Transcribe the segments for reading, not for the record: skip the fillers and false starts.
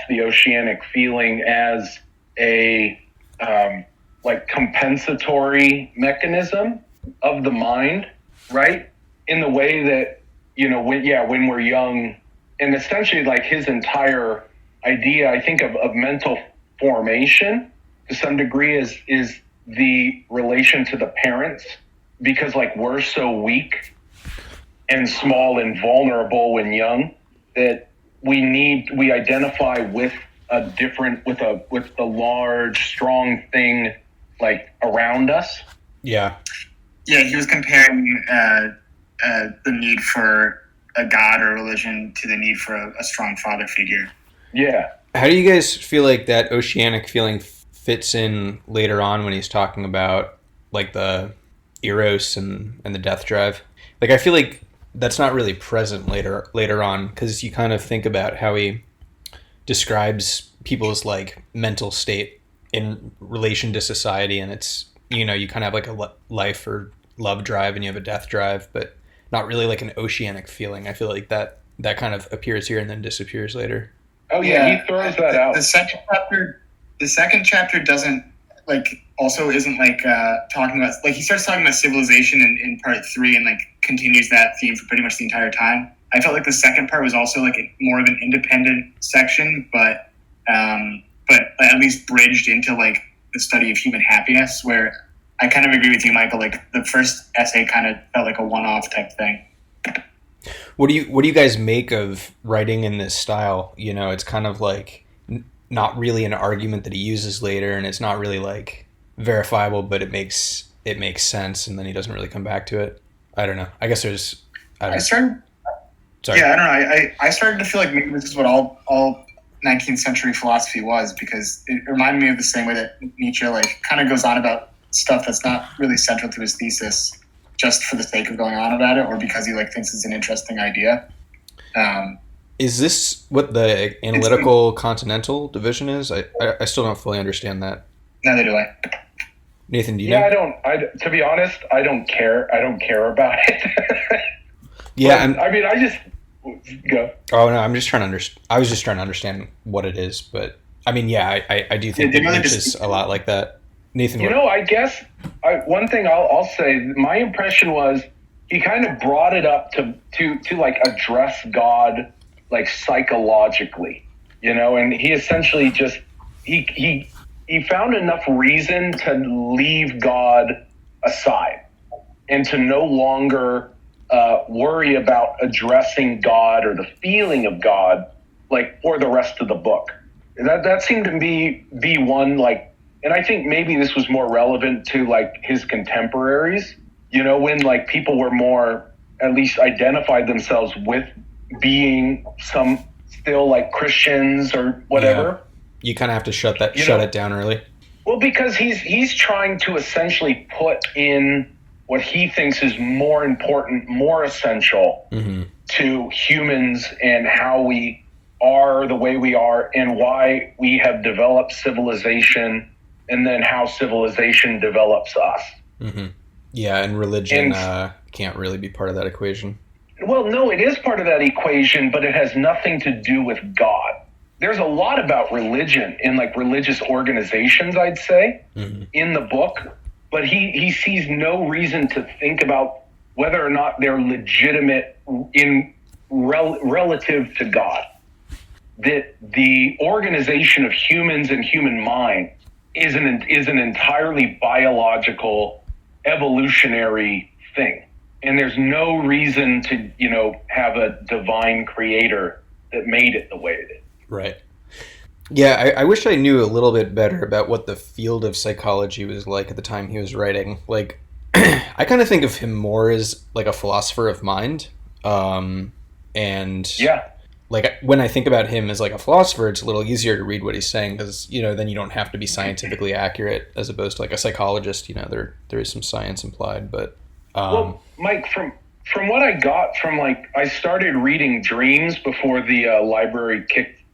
the oceanic feeling as a like compensatory mechanism of the mind, right? In the way that, when we're young, and essentially like his entire idea, I think, of mental formation to some degree is the relation to the parents, because like we're so weak and small and vulnerable when young that we identify with with the large, strong thing like around us. Yeah. Yeah, he was comparing the need for a god or religion to the need for a strong father figure. Yeah. How do you guys feel like that oceanic feeling fits in later on when he's talking about like the eros and the death drive? Like, I feel like that's not really present later on, because you kind of think about how he describes people's like mental state in relation to society, and it's, you kind of have like a life or love drive and you have a death drive, but not really like an oceanic feeling. I feel like that kind of appears here and then disappears later. Oh yeah, he throws that out. The second chapter doesn't isn't talking about, like, he starts talking about civilization in part 3 and like continues that theme for pretty much the entire time. I felt like the second part was also like more of an independent section, but at least bridged into like the study of human happiness, where I kind of agree with you, Michael. Like the first essay kind of felt like a one-off type thing. What do you guys make of writing in this style? It's kind of like not really an argument that he uses later, and it's not really like verifiable, but it makes sense, and then he doesn't really come back to it. I don't know. I guess there's. I started to feel like maybe this is what all 19th century philosophy was, because it reminded me of the same way that Nietzsche like kind of goes on about stuff that's not really central to his thesis, just for the sake of going on about it, or because he like thinks it's an interesting idea. Is this what the analytical continental division is? I still don't fully understand that. Neither do I. Nathan, do you know? To be honest, I don't care. I don't care about it. Yeah, I just go. Oh no, I'm just trying to understand. I was just trying to understand what it is, but I mean, yeah, I do think that Nietzsche's a lot like that. Nathan, I guess one thing I'll say, my impression was he kind of brought it up to like address God like psychologically, and he essentially just he found enough reason to leave God aside and to no longer worry about addressing God or the feeling of God like for the rest of the book. That seemed to be one, like. And I think maybe this was more relevant to like his contemporaries, when like people were more, at least identified themselves with being some still like Christians or whatever. Yeah. You kind of have to shut it down early. Well, because he's trying to essentially put in what he thinks is more important, more essential to humans and how we are the way we are and why we have developed civilization, and then how civilization develops us. Mm-hmm. Yeah, and religion can't really be part of that equation. Well, no, it is part of that equation, but it has nothing to do with God. There's a lot about religion in like religious organizations, I'd say, in the book, but he sees no reason to think about whether or not they're legitimate in relative to God. That the organization of humans and human mind is an entirely biological, evolutionary thing. And there's no reason to, have a divine creator that made it the way it is. Right. Yeah, I wish I knew a little bit better about what the field of psychology was like at the time he was writing. Like, I kind of think of him more as like a philosopher of mind. And yeah. Like when I think about him as like a philosopher, it's a little easier to read what he's saying because, then you don't have to be scientifically accurate as opposed to like a psychologist, there is some science implied, but. Well, Mike, from what I got from like, I started reading Dreams before the library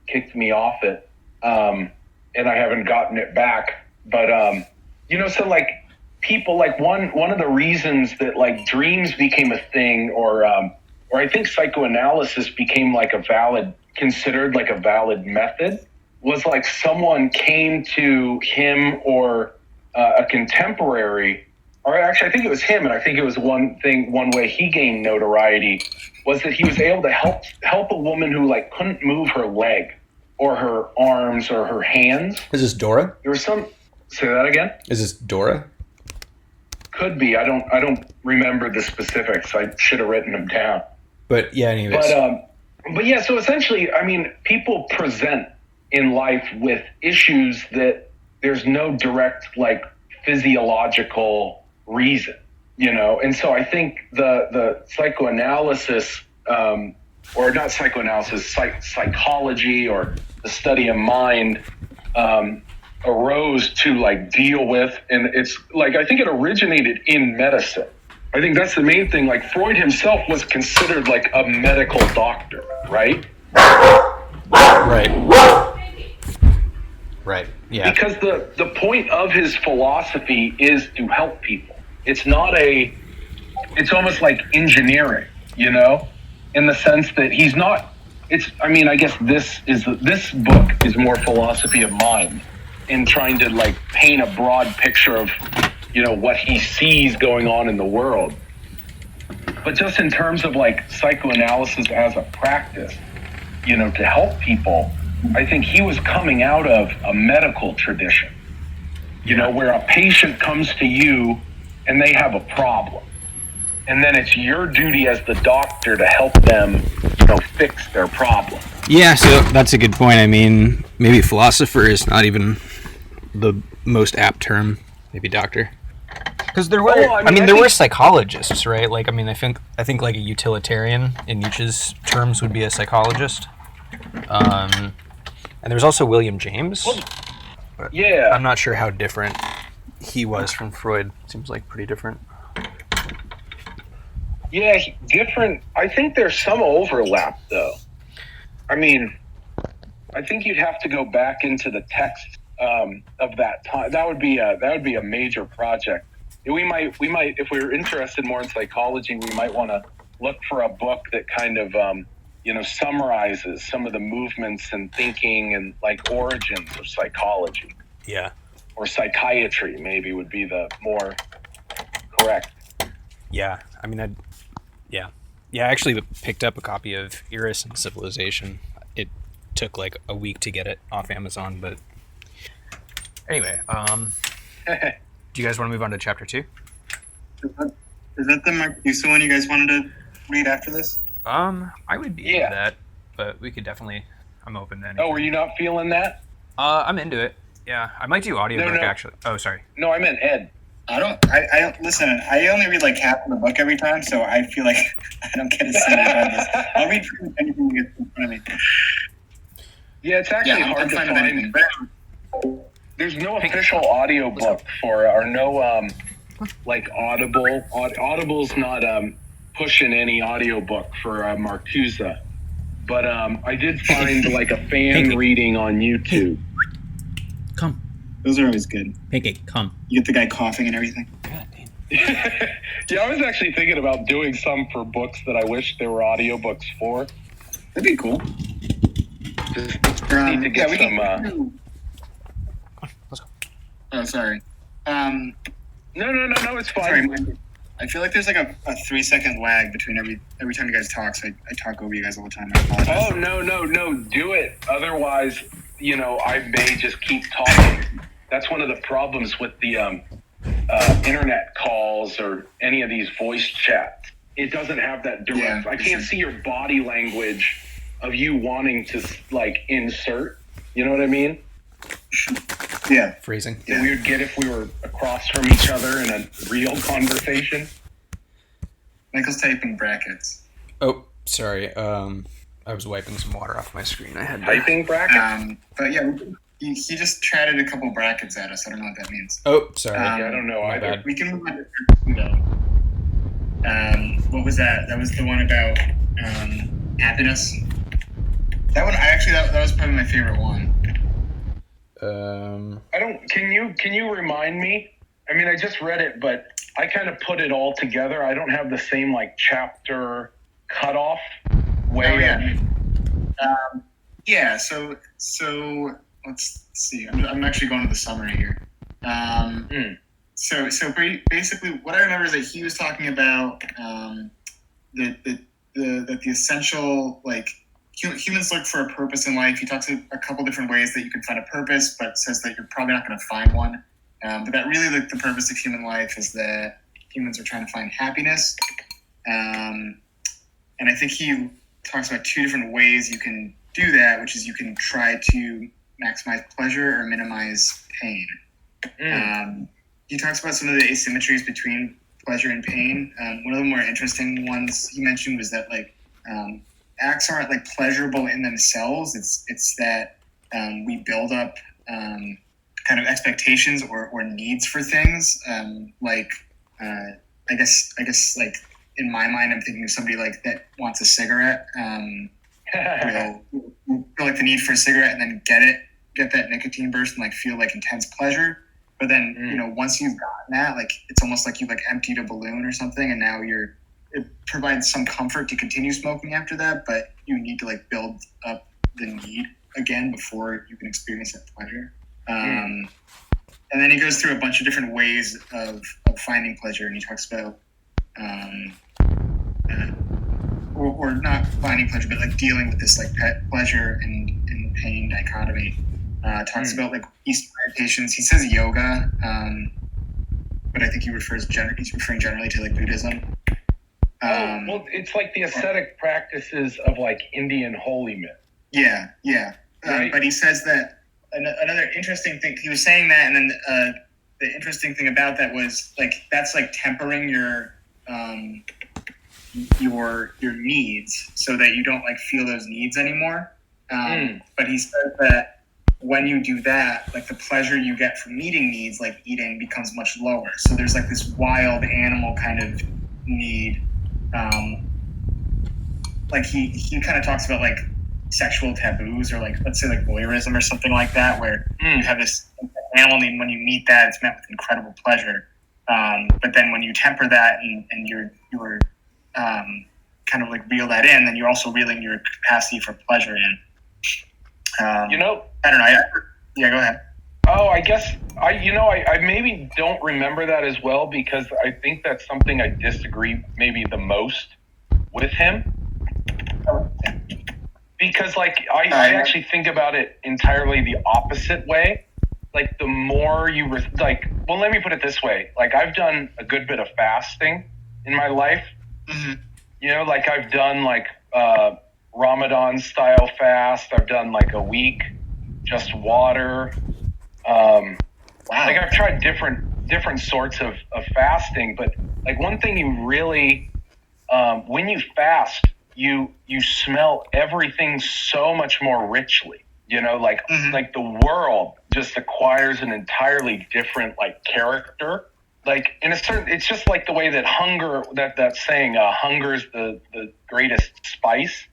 kicked me off it. And I haven't gotten it back, but, so like people like one of the reasons that like Dreams became a thing or I think psychoanalysis became like considered like a valid method was like someone came to him or a contemporary, or actually I think it was him, and I think it was one way he gained notoriety was that he was able to help a woman who like couldn't move her leg or her arms or her hands. Is this Dora? There was some. Say that again. Is this Dora? Could be. I don't remember the specifics. I should have written them down. But yeah, anyways. But yeah. So essentially, I mean, people present in life with issues that there's no direct like physiological reason, you know. And so I think the psychoanalysis, or not psychoanalysis, psychology, or the study of mind, arose to like deal with, and it's like I think it originated in medicine. I think that's the main thing. Like Freud himself was considered like a medical doctor, right? Right. Yeah. Because the point of his philosophy is to help people. It's almost like engineering, you know, in the sense that he's not. I guess this book is more philosophy of mind, in trying to like paint a broad picture of, you know, what he sees going on in the world. But just in terms of like psychoanalysis as a practice, you know, to help people, I think he was coming out of a medical tradition, you know, where a patient comes to you and they have a problem. And then it's your duty as the doctor to help them, you know, fix their problem. Yeah, so that's a good point. I mean, maybe philosopher is not even the most apt term. Maybe doctor. Because there were, there were psychologists, right? Like, I mean, I think like a utilitarian in Nietzsche's terms would be a psychologist. And there was also William James. Well, yeah. I'm not sure how different he was from Freud. Seems like pretty different. Yeah, different. I think there's some overlap, though. I mean, I think you'd have to go back into the text of that time. That would be a major project. We might, if we were interested more in psychology, we might want to look for a book that kind of, summarizes some of the movements and thinking and like origins of psychology. Yeah. Or psychiatry, maybe, would be the more correct. Yeah, I mean, I actually picked up a copy of Eros and Civilization. It took like a week to get it off Amazon, but anyway, do you guys want to move on to chapter 2? Is that the Marcuse one you guys wanted to read after this? I would be into that, but we could definitely. I'm open to anything. Oh, were you not feeling that? I'm into it. Yeah, I might do audiobook actually. Oh, sorry. No, I meant Ed. I don't listen. I only read like half of the book every time, so I feel like I don't get to see this. I'll read anything you get in front of me. Yeah, it's actually hard to find. There's no official audiobook or no like Audible. Audible's not pushing any audiobook for Marcuse, but I did find like a fan reading on YouTube. Come. Those are always good. Pancake, come. You get the guy coughing and everything. God damn. Yeah, I was actually thinking about doing some for books that I wish there were audiobooks for. That'd be cool. Just need to get some. Let's go. Oh, sorry. No, it's fine. Sorry, I feel like there's like a 3-second lag between every time you guys talk, so I talk over you guys all the time. I apologize. Oh, no, do it. Otherwise, I may just keep talking. That's one of the problems with the internet calls or any of these voice chats. It doesn't have that direct. I can't see your body language of you wanting to like insert. You know what I mean? Yeah. Phrasing. Yeah. We would get if we were across from each other in a real conversation. Michael's typing brackets. Oh, sorry. I was wiping some water off my screen. I had typing brackets. But yeah, he just chatted a couple brackets at us. I don't know what that means. Oh, sorry. I don't know either. Bad. We can move on to what was that? That was the one about happiness. That one, that was probably my favorite one. I don't. Can you remind me? I mean, I just read it, but I kind of put it all together. I don't have the same like chapter cutoff way. Yeah. So let's see. I'm actually going to the summary here. So basically, what I remember is that he was talking about that the essential, like, humans look for a purpose in life. He talks a couple different ways that you can find a purpose, but says that you're probably not going to find one. But that really, like, the purpose of human life is that humans are trying to find happiness. And I think he talks about two different ways you can do that, which is you can try to maximize pleasure or minimize pain. He talks about some of the asymmetries between pleasure and pain. One of the more interesting ones he mentioned was that, like, acts aren't, like, pleasurable in themselves. It's that we build up kind of expectations or needs for things. I guess like, in my mind, I'm thinking of somebody like that wants a cigarette. Will feel like the need for a cigarette and then get that nicotine burst and, like, feel like intense pleasure. But then, once you've gotten that, like, it's almost like you, like, emptied a balloon or something, and now it provides some comfort to continue smoking after that, but you need to, like, build up the need again before you can experience that pleasure. And then he goes through a bunch of different ways of finding pleasure, and he talks about or not finding pleasure, but, like, dealing with this, like, pleasure and pain dichotomy. Talks about, like, Eastern meditations. He says yoga, but I think he's referring generally to, like, Buddhism. Well, it's like the ascetic practices of, like, Indian holy men. Yeah. Right? But he says that another interesting thing, he was saying that, and then the interesting thing about that was, like, that's, like, tempering your needs so that you don't, like, feel those needs anymore. But he says that when you do that, like, the pleasure you get from meeting needs, like eating, becomes much lower. So there's, like, this wild animal kind of need. Like, he kind of talks about, like, sexual taboos, or, like, let's say, like, voyeurism or something like that, where you have this animal need, and when you meet that, it's met with incredible pleasure. But then when you temper that and you're kind of, like, reel that in, then you're also reeling your capacity for pleasure in. I don't know. Yeah, go ahead. Oh, I guess I maybe don't remember that as well, because I think that's something I disagree maybe the most with him. Because, like, I actually think about it entirely the opposite way. Like, the more you well, let me put it this way. Like, I've done a good bit of fasting in my life. Mm-hmm. Like, I've done, like, Ramadan style fast. I've done, like, a week just water. Wow. Like, I've tried different sorts of fasting, but, like, one thing you really when you fast, you smell everything so much more richly. Like, like, the world just acquires an entirely different, like, character. Like, in a certain, it's just like the way that hunger, that saying, hunger's the greatest spice.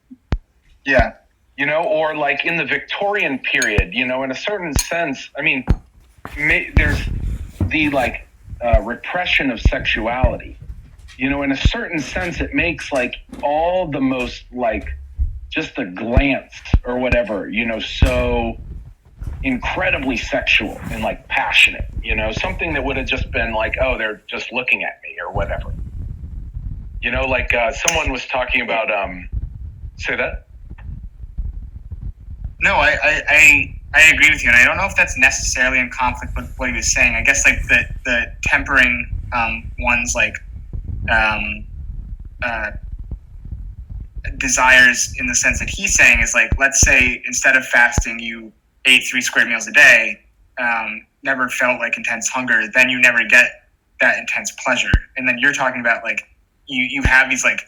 Yeah. Or, like, in the Victorian period, in a certain sense, I mean, there's the, like, repression of sexuality. In a certain sense, it makes, like, all the most, like, just a glance or whatever, so incredibly sexual and, like, passionate, something that would have just been like, oh, they're just looking at me or whatever. Like, someone was talking about, say that? No, I agree with you, and I don't know if that's necessarily in conflict with what he was saying. I guess, like, the tempering one's, like, desires, in the sense that he's saying, is, like, let's say instead of fasting you ate 3 square meals a day, never felt, like, intense hunger, then you never get that intense pleasure. And then you're talking about, like, you have these, like,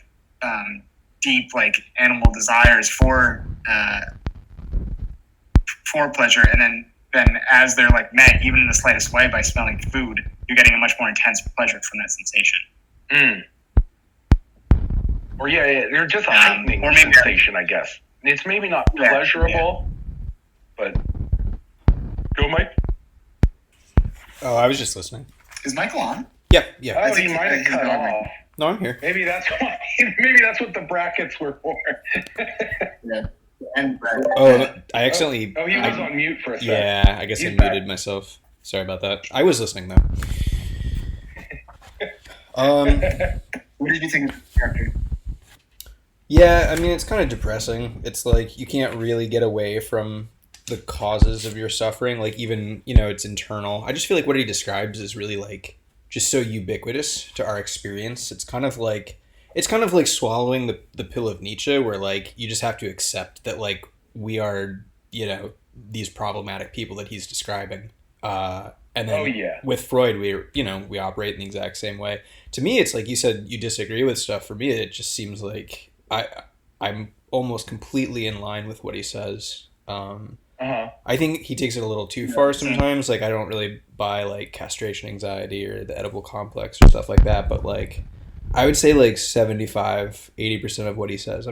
deep, like, animal desires for pleasure, and then as they're, like, met, even in the slightest way, by smelling food, you're getting a much more intense pleasure from that sensation. Or they're just a heightening sensation, I guess. It's maybe not pleasurable, but go, Mike. Oh, I was just listening. Is Michael on? Yeah. Oh, he might have cut off. No, I'm here. Maybe that's what the brackets were for. Yeah. And I accidentally. Oh, he was on mute for a second. Yeah, I guess I muted myself. Sorry about that. I was listening though. What did you think of the character? Yeah, I mean, it's kind of depressing. It's like you can't really get away from the causes of your suffering. Like, even, it's internal. I just feel like what he describes is really like just so ubiquitous to our experience. It's kind of like swallowing the pill of Nietzsche, where like you just have to accept that like we are, these problematic people that he's describing. And then with Freud, we operate in the exact same way. To me, it's like you said, you disagree with stuff. For me, it just seems like I'm almost completely in line with what he says. I think he takes it a little too far sometimes. Like, I don't really buy like castration anxiety or the Oedipal complex or stuff like that. But like, I would say like 75-80% of what he says,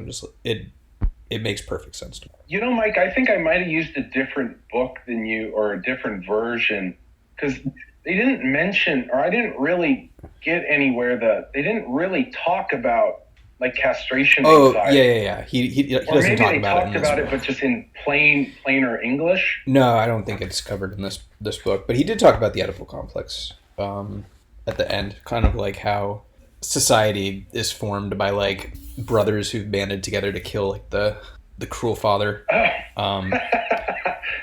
it makes perfect sense to me. Mike, I think I might have used a different book than you, or a different version, because they didn't mention, or I didn't really get anywhere they didn't really talk about like castration anxiety. Yeah. He doesn't talk about it. Or maybe they talked about it, but just in plainer English. No, I don't think it's covered in this book. But he did talk about the Oedipal complex at the end, kind of like how society is formed by like brothers who've banded together to kill like the cruel father.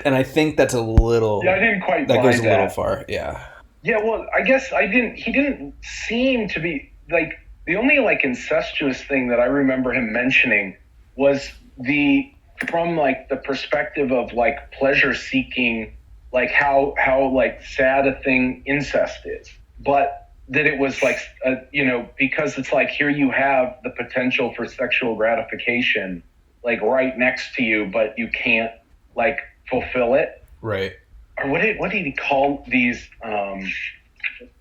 And I think that's a little. Yeah, I didn't quite. That goes a little far. Yeah. Yeah, well, I guess I didn't. He didn't seem to be like. The only like incestuous thing that I remember him mentioning was from like the perspective of like pleasure seeking, like how like sad a thing incest is, but that it was like because it's like, here you have the potential for sexual gratification like right next to you, but you can't like fulfill it. Right. Or what did he call these?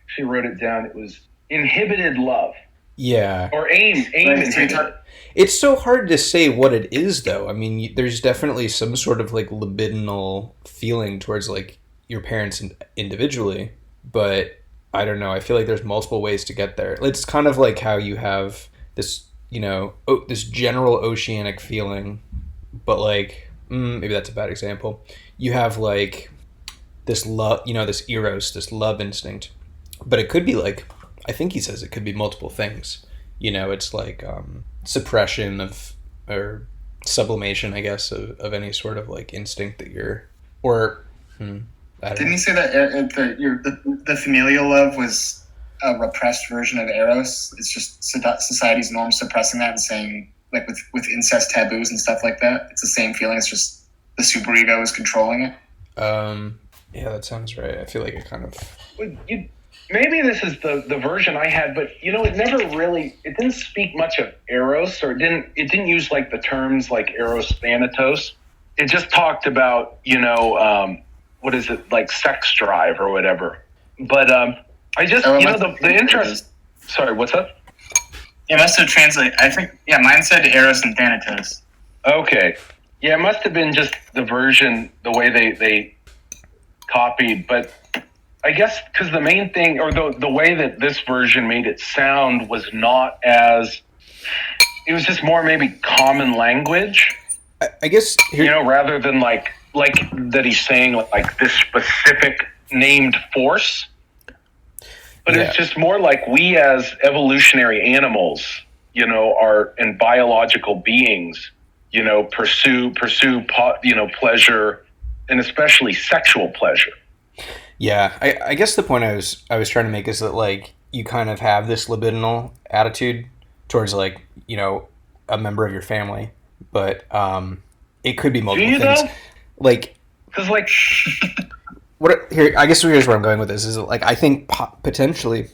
She wrote it down. It was inhibited love. Yeah. Or aim inhibited. It's so hard to say what it is, though. I mean, there's definitely some sort of like libidinal feeling towards like your parents individually, but I don't know. I feel like there's multiple ways to get there. It's kind of like how you have this, this general oceanic feeling, but like maybe that's a bad example. You have like this love, this eros, this love instinct, but it could be like. I think he says it could be multiple things. It's like suppression or sublimation, I guess, of any sort of like instinct that you're, or didn't he say that the familial love was a repressed version of eros? It's just society's norm suppressing that and saying like with incest taboos and stuff like that. It's the same feeling. It's just the superego is controlling it. Yeah, that sounds right. I feel like it kind of. Maybe this is the version I had, but it didn't speak much of eros, or it didn't use like the terms like eros thanatos. It just talked about, what is it, like sex drive or whatever. But I just, the interest. Sorry, what's up? It must have translated. I think, mine said eros and thanatos. Okay. Yeah, it must have been just the version, the way they copied, but I guess because the main thing, or the way that this version made it sound was not as, it was just more maybe common language. I guess rather than like that he's saying like this specific named force, but it's just more like we as evolutionary animals, are and biological beings, pursue pleasure, and especially sexual pleasure. Yeah, I guess the point I was trying to make is that like you kind of have this libidinal attitude towards like a member of your family, but it could be multiple things. Though? Like, because like I guess here's where I'm going with this is like I think potentially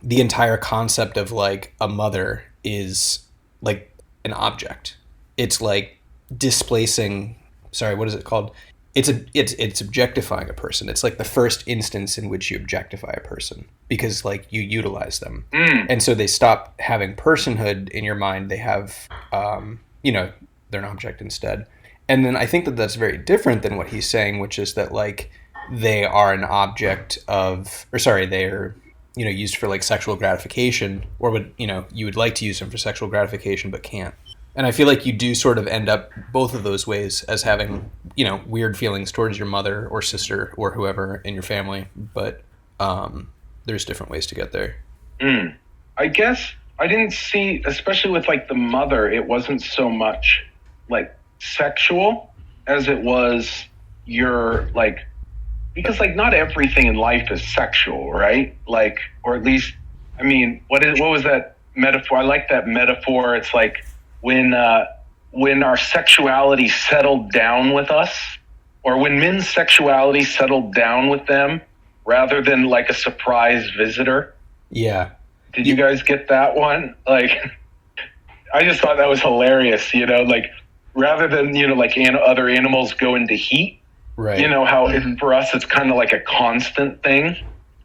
the entire concept of like a mother is like an object. It's like displacing. Sorry, what is it called? It's objectifying a person. It's like the first instance in which you objectify a person because like you utilize them. And so they stop having personhood in your mind. They have, they're an object instead. And then I think that that's very different than what he's saying, which is that like they are an object they're, used for like sexual gratification, or you would like to use them for sexual gratification, but can't. And I feel like you do sort of end up both of those ways as having, weird feelings towards your mother or sister or whoever in your family, but there's different ways to get there. I guess I didn't see, especially with like the mother, it wasn't so much like sexual as it was your like, because like not everything in life is sexual, right? Like, or at least, I mean, what was that metaphor? I like that metaphor. It's like when our sexuality settled down with us, or when men's sexuality settled down with them, rather than like a surprise visitor. Yeah. Did you guys get that one? Like, I just thought that was hilarious, like rather than, like other animals go into heat, right? How for us, it's kind of like a constant thing,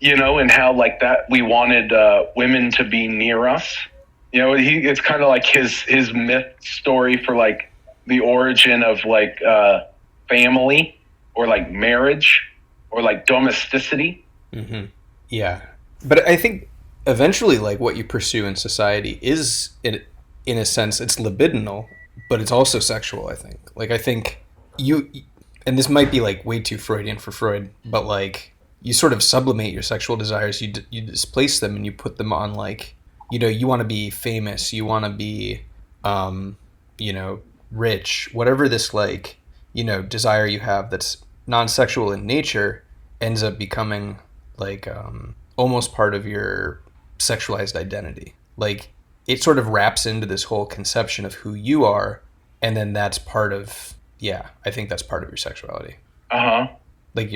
and how like that we wanted women to be near us. It's kind of like his myth story for like the origin of like family or like marriage or like domesticity. Mm-hmm. Yeah. But I think eventually like what you pursue in society is in a sense it's libidinal, but it's also sexual, I think. Like I think and this might be like way too Freudian for Freud, but like you sort of sublimate your sexual desires, you displace them and you put them on like, you want to be famous, you want to be rich, whatever this like, desire you have that's non-sexual in nature ends up becoming like almost part of your sexualized identity. Like it sort of wraps into this whole conception of who you are, and then that's part of I think that's part of your sexuality. Like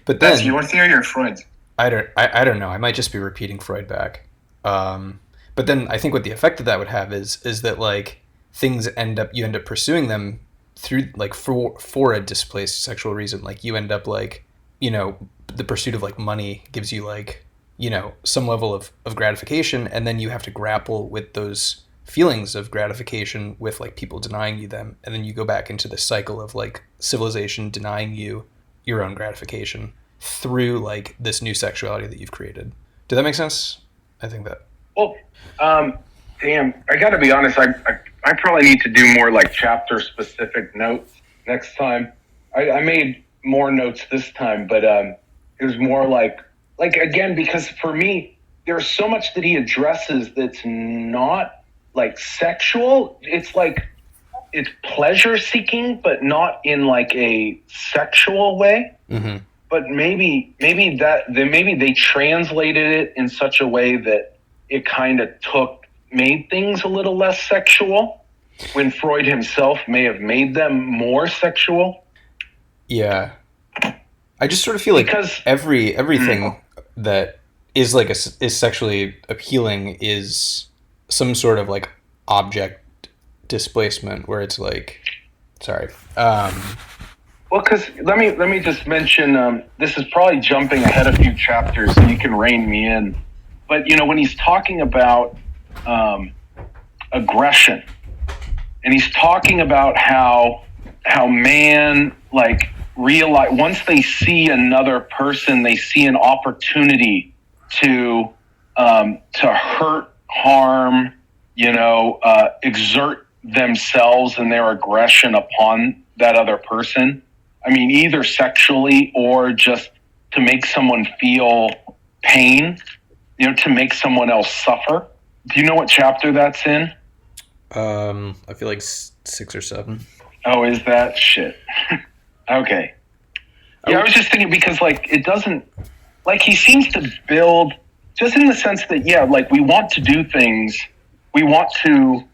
but then that's your theory or Freud's? I don't know, I might just be repeating Freud back. But then I think what the effect of that would have is that like things you end up pursuing them through like for a displaced sexual reason. Like you end up like the pursuit of like money gives you like some level of gratification, and then you have to grapple with those feelings of gratification with like people denying you them, and then you go back into the cycle of like civilization denying you your own gratification through like this new sexuality that you've created. Did that make sense? I think that. Well, damn, I gotta be honest, I probably need to do more like chapter specific notes next time. I made more notes this time, but it was more like again, because for me there's so much that he addresses that's not like sexual. It's like it's pleasure seeking, but not in like a sexual way. Mm-hmm. But maybe they translated it in such a way that it kind of made things a little less sexual, when Freud himself may have made them more sexual. Yeah. I just sort of feel like everything that is like is sexually appealing is some sort of like object displacement, where it's like, sorry. Well, because let me just mention, this is probably jumping ahead a few chapters, so you can rein me in. But when he's talking about aggression, and he's talking about how man like realize once they see another person, they see an opportunity to hurt, harm, exert themselves and their aggression upon that other person. I mean, either sexually or just to make someone feel pain, to make someone else suffer. Do you know what chapter that's in? I feel like 6 or 7. Oh, is that shit? Okay. Yeah, I was just thinking because like it doesn't, like he seems to build just in the sense that, like we want to do things, we want to,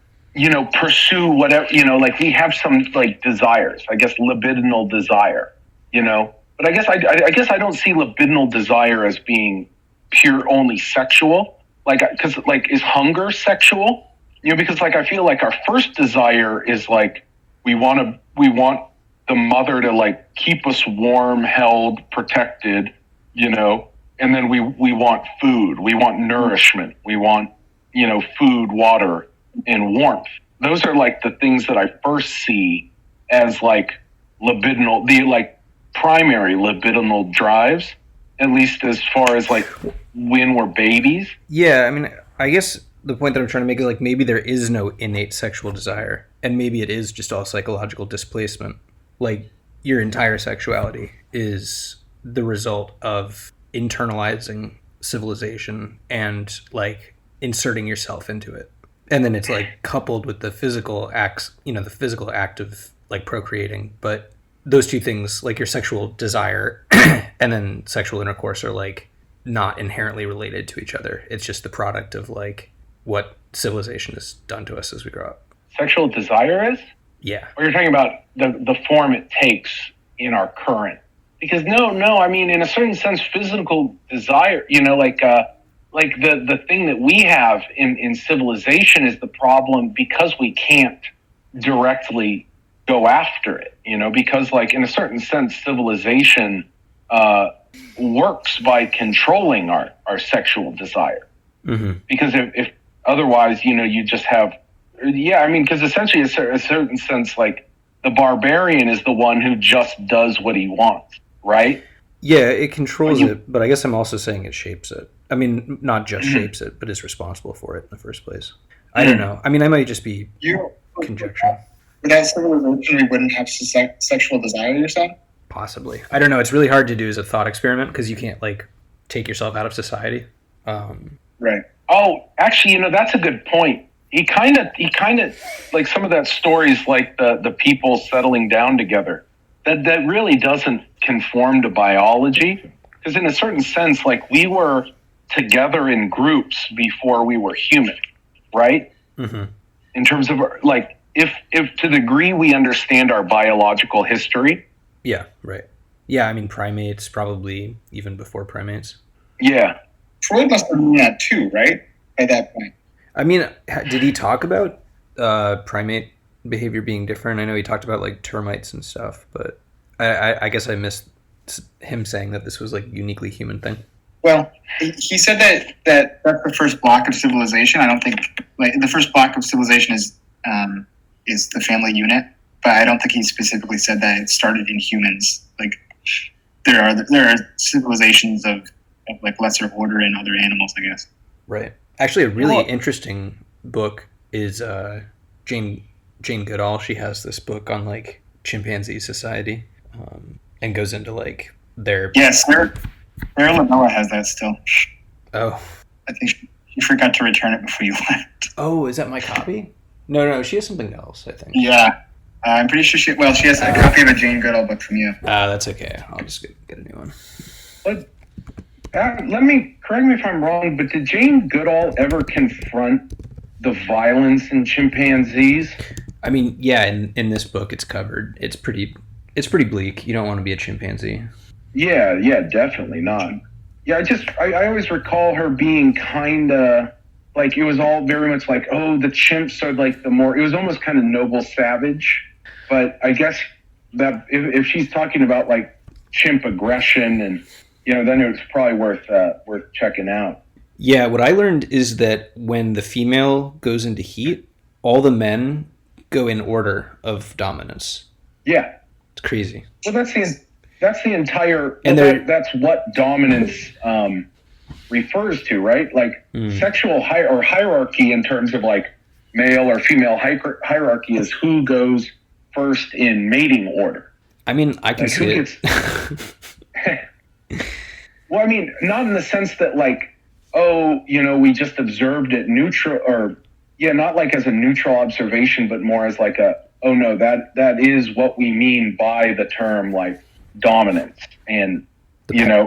pursue whatever, like we have some like desires, I guess libidinal desire, but I guess I don't see libidinal desire as being pure only sexual, like, cause like is hunger sexual? Because like I feel like our first desire is like we want the mother to like keep us warm, held, protected, and then we want food, we want nourishment, we want, food, water, and warmth. Those are like the things that I first see as like libidinal, the like primary libidinal drives, at least as far as like when we're babies. Yeah, I mean, I guess the point that I'm trying to make is like maybe there is no innate sexual desire, and maybe it is just all psychological displacement. Like your entire sexuality is the result of internalizing civilization and like inserting yourself into it. And then it's like coupled with the physical acts, the physical act of like procreating. But those two things, like your sexual desire and then sexual intercourse, are like not inherently related to each other. It's just the product of like what civilization has done to us as we grow up. Sexual desire is? Yeah. Or you're talking about the form it takes in our current? Because no, I mean, in a certain sense, physical desire, like the thing that we have in civilization is the problem because we can't directly go after it, because like in a certain sense, civilization works by controlling our sexual desire. Mm-hmm. Because if otherwise, you just have, because essentially in a certain sense, like the barbarian is the one who just does what he wants, right? Yeah, it controls it, but I guess I'm also saying it shapes it. I mean, not just Mm-hmm. shapes it, but is responsible for it in the first place. I don't know. I mean, I might just be conjecturing. Without civilization, we wouldn't have sexual desire, you're saying? Possibly. I don't know. It's really hard to do as a thought experiment because you can't, like, take yourself out of society. Right. Oh, actually, that's a good point. He kind of like some of that stories, like the people settling down together. That really doesn't conform to biology, because in a certain sense, like we were together in groups before we were human, right? Mm-hmm. In terms of like, if to the degree we understand our biological history. Yeah, right. Yeah, I mean, primates, probably even before primates. Yeah. Freud must have known that too, right? At that point. I mean, did he talk about primate behavior being different? I know he talked about like termites and stuff, but I guess I missed him saying that this was like a uniquely human thing. Well, he said that that's the first block of civilization. I don't think like the first block of civilization is the family unit, but I don't think he specifically said that it started in humans. Like there are civilizations of like lesser order in other animals, I guess. Right. Actually, a really interesting book is Jane Goodall. She has this book on like chimpanzee society, and goes into like their. Yes, Sarah Lamella has that still. Oh. I think she forgot to return it before you left. Oh, is that my copy? No, she has something else, I think. Yeah, I'm pretty sure she has a copy of a Jane Goodall book from you. That's okay. I'll just get a new one. But correct me if I'm wrong, but did Jane Goodall ever confront the violence in chimpanzees? I mean, yeah, in this book it's covered. It's pretty bleak. You don't want to be a chimpanzee. Yeah, definitely not. Yeah, I always recall her being kind of like, it was all very much like, oh, the chimps are like it was almost kind of noble savage. But I guess that if she's talking about like chimp aggression and, then it's probably worth checking out. Yeah, what I learned is that when the female goes into heat, all the men go in order of dominance. Yeah. It's crazy. Well, that's the entire, and that's what dominance refers to, right? Like sexual hierarchy in terms of like male or female hierarchy is who goes first in mating order. I mean, I can see it. Well, I mean, not in the sense that like, oh, we just observed it neutral, or not like as a neutral observation, but more as like oh no, that is what we mean by the term like dominance. And,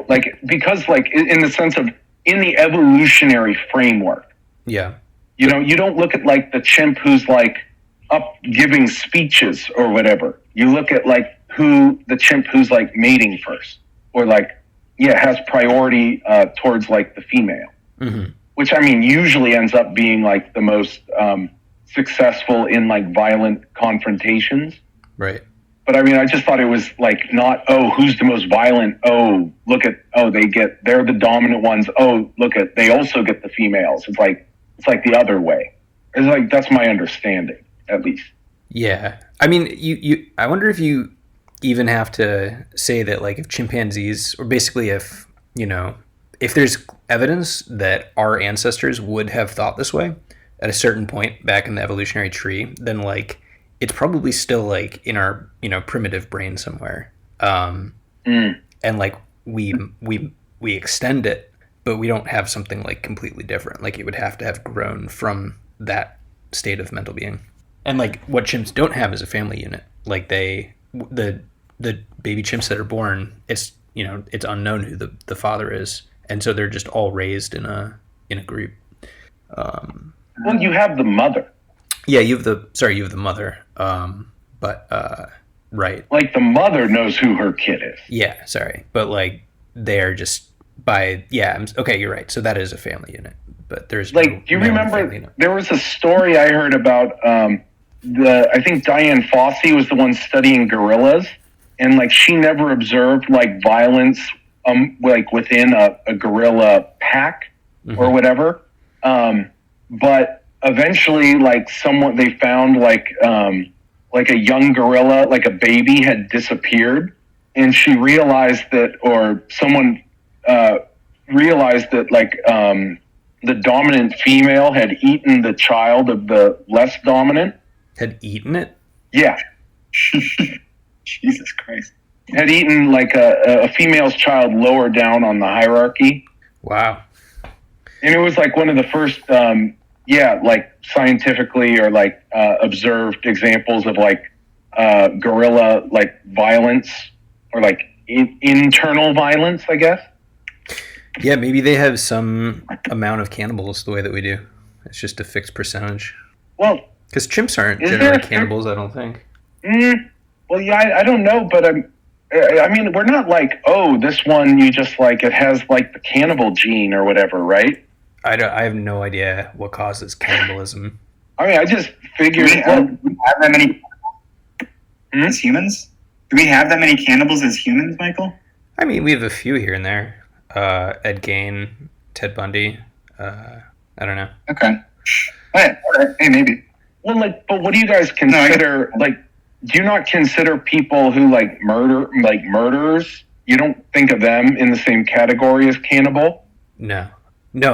like, because like in the sense of in the evolutionary framework. Yeah. You don't look at like the chimp who's like up giving speeches or whatever. You look at like the chimp who's like mating first, or like, has priority towards like the female, which I mean usually ends up being like the most successful in like violent confrontations. Right. But I mean, I just thought it was like not, oh, who's the most violent? Oh, look at, they're the dominant ones. Oh, look at, they also get the females. It's like the other way. It's like, that's my understanding, at least. Yeah. I mean, I wonder if you even have to say that like if chimpanzees, or basically if if there's evidence that our ancestors would have thought this way at a certain point back in the evolutionary tree, then like it's probably still like in our primitive brain somewhere, and like we extend it, but we don't have something like completely different. Like it would have to have grown from that state of mental being. And like what chimps don't have is a family unit. Like the baby chimps that are born, it's unknown who the father is, and so they're just all raised in a group. Well, you have the mother. Yeah, you have the mother. Right. Like the mother knows who her kid is. Yeah, sorry, but like they're just okay, you're right. So that is a family unit, but there's like. No do you remember there was a story I heard about? I think Diane Fossey was the one studying gorillas, and like she never observed like violence, like within a gorilla pack or whatever. But eventually, like they found like a young gorilla, like a baby, had disappeared, and she realized that, or someone realized that, like the dominant female had eaten the child of the less dominant. Had eaten it? Yeah. Jesus Christ. Had eaten like a female's child lower down on the hierarchy. Wow. And it was like one of the first, like scientifically or like observed examples of like gorilla like violence or like internal violence, I guess. Yeah, maybe they have some amount of cannibals the way that we do. It's just a fixed percentage. Well, because chimps aren't generally cannibals, I don't think. Well, yeah, I don't know, but I mean, we're not like, oh, this one you just like it has like the cannibal gene or whatever, right? I have no idea what causes cannibalism. I mean, I just figured. Do we have that many as humans? Do we have that many cannibals as humans, Michael? I mean, we have a few here and there. Ed Gein, Ted Bundy. I don't know. Okay. All right. Hey, maybe. Well, like, but what do you guys consider? Like, do you not consider people who like murderers? You don't think of them in the same category as cannibal? No,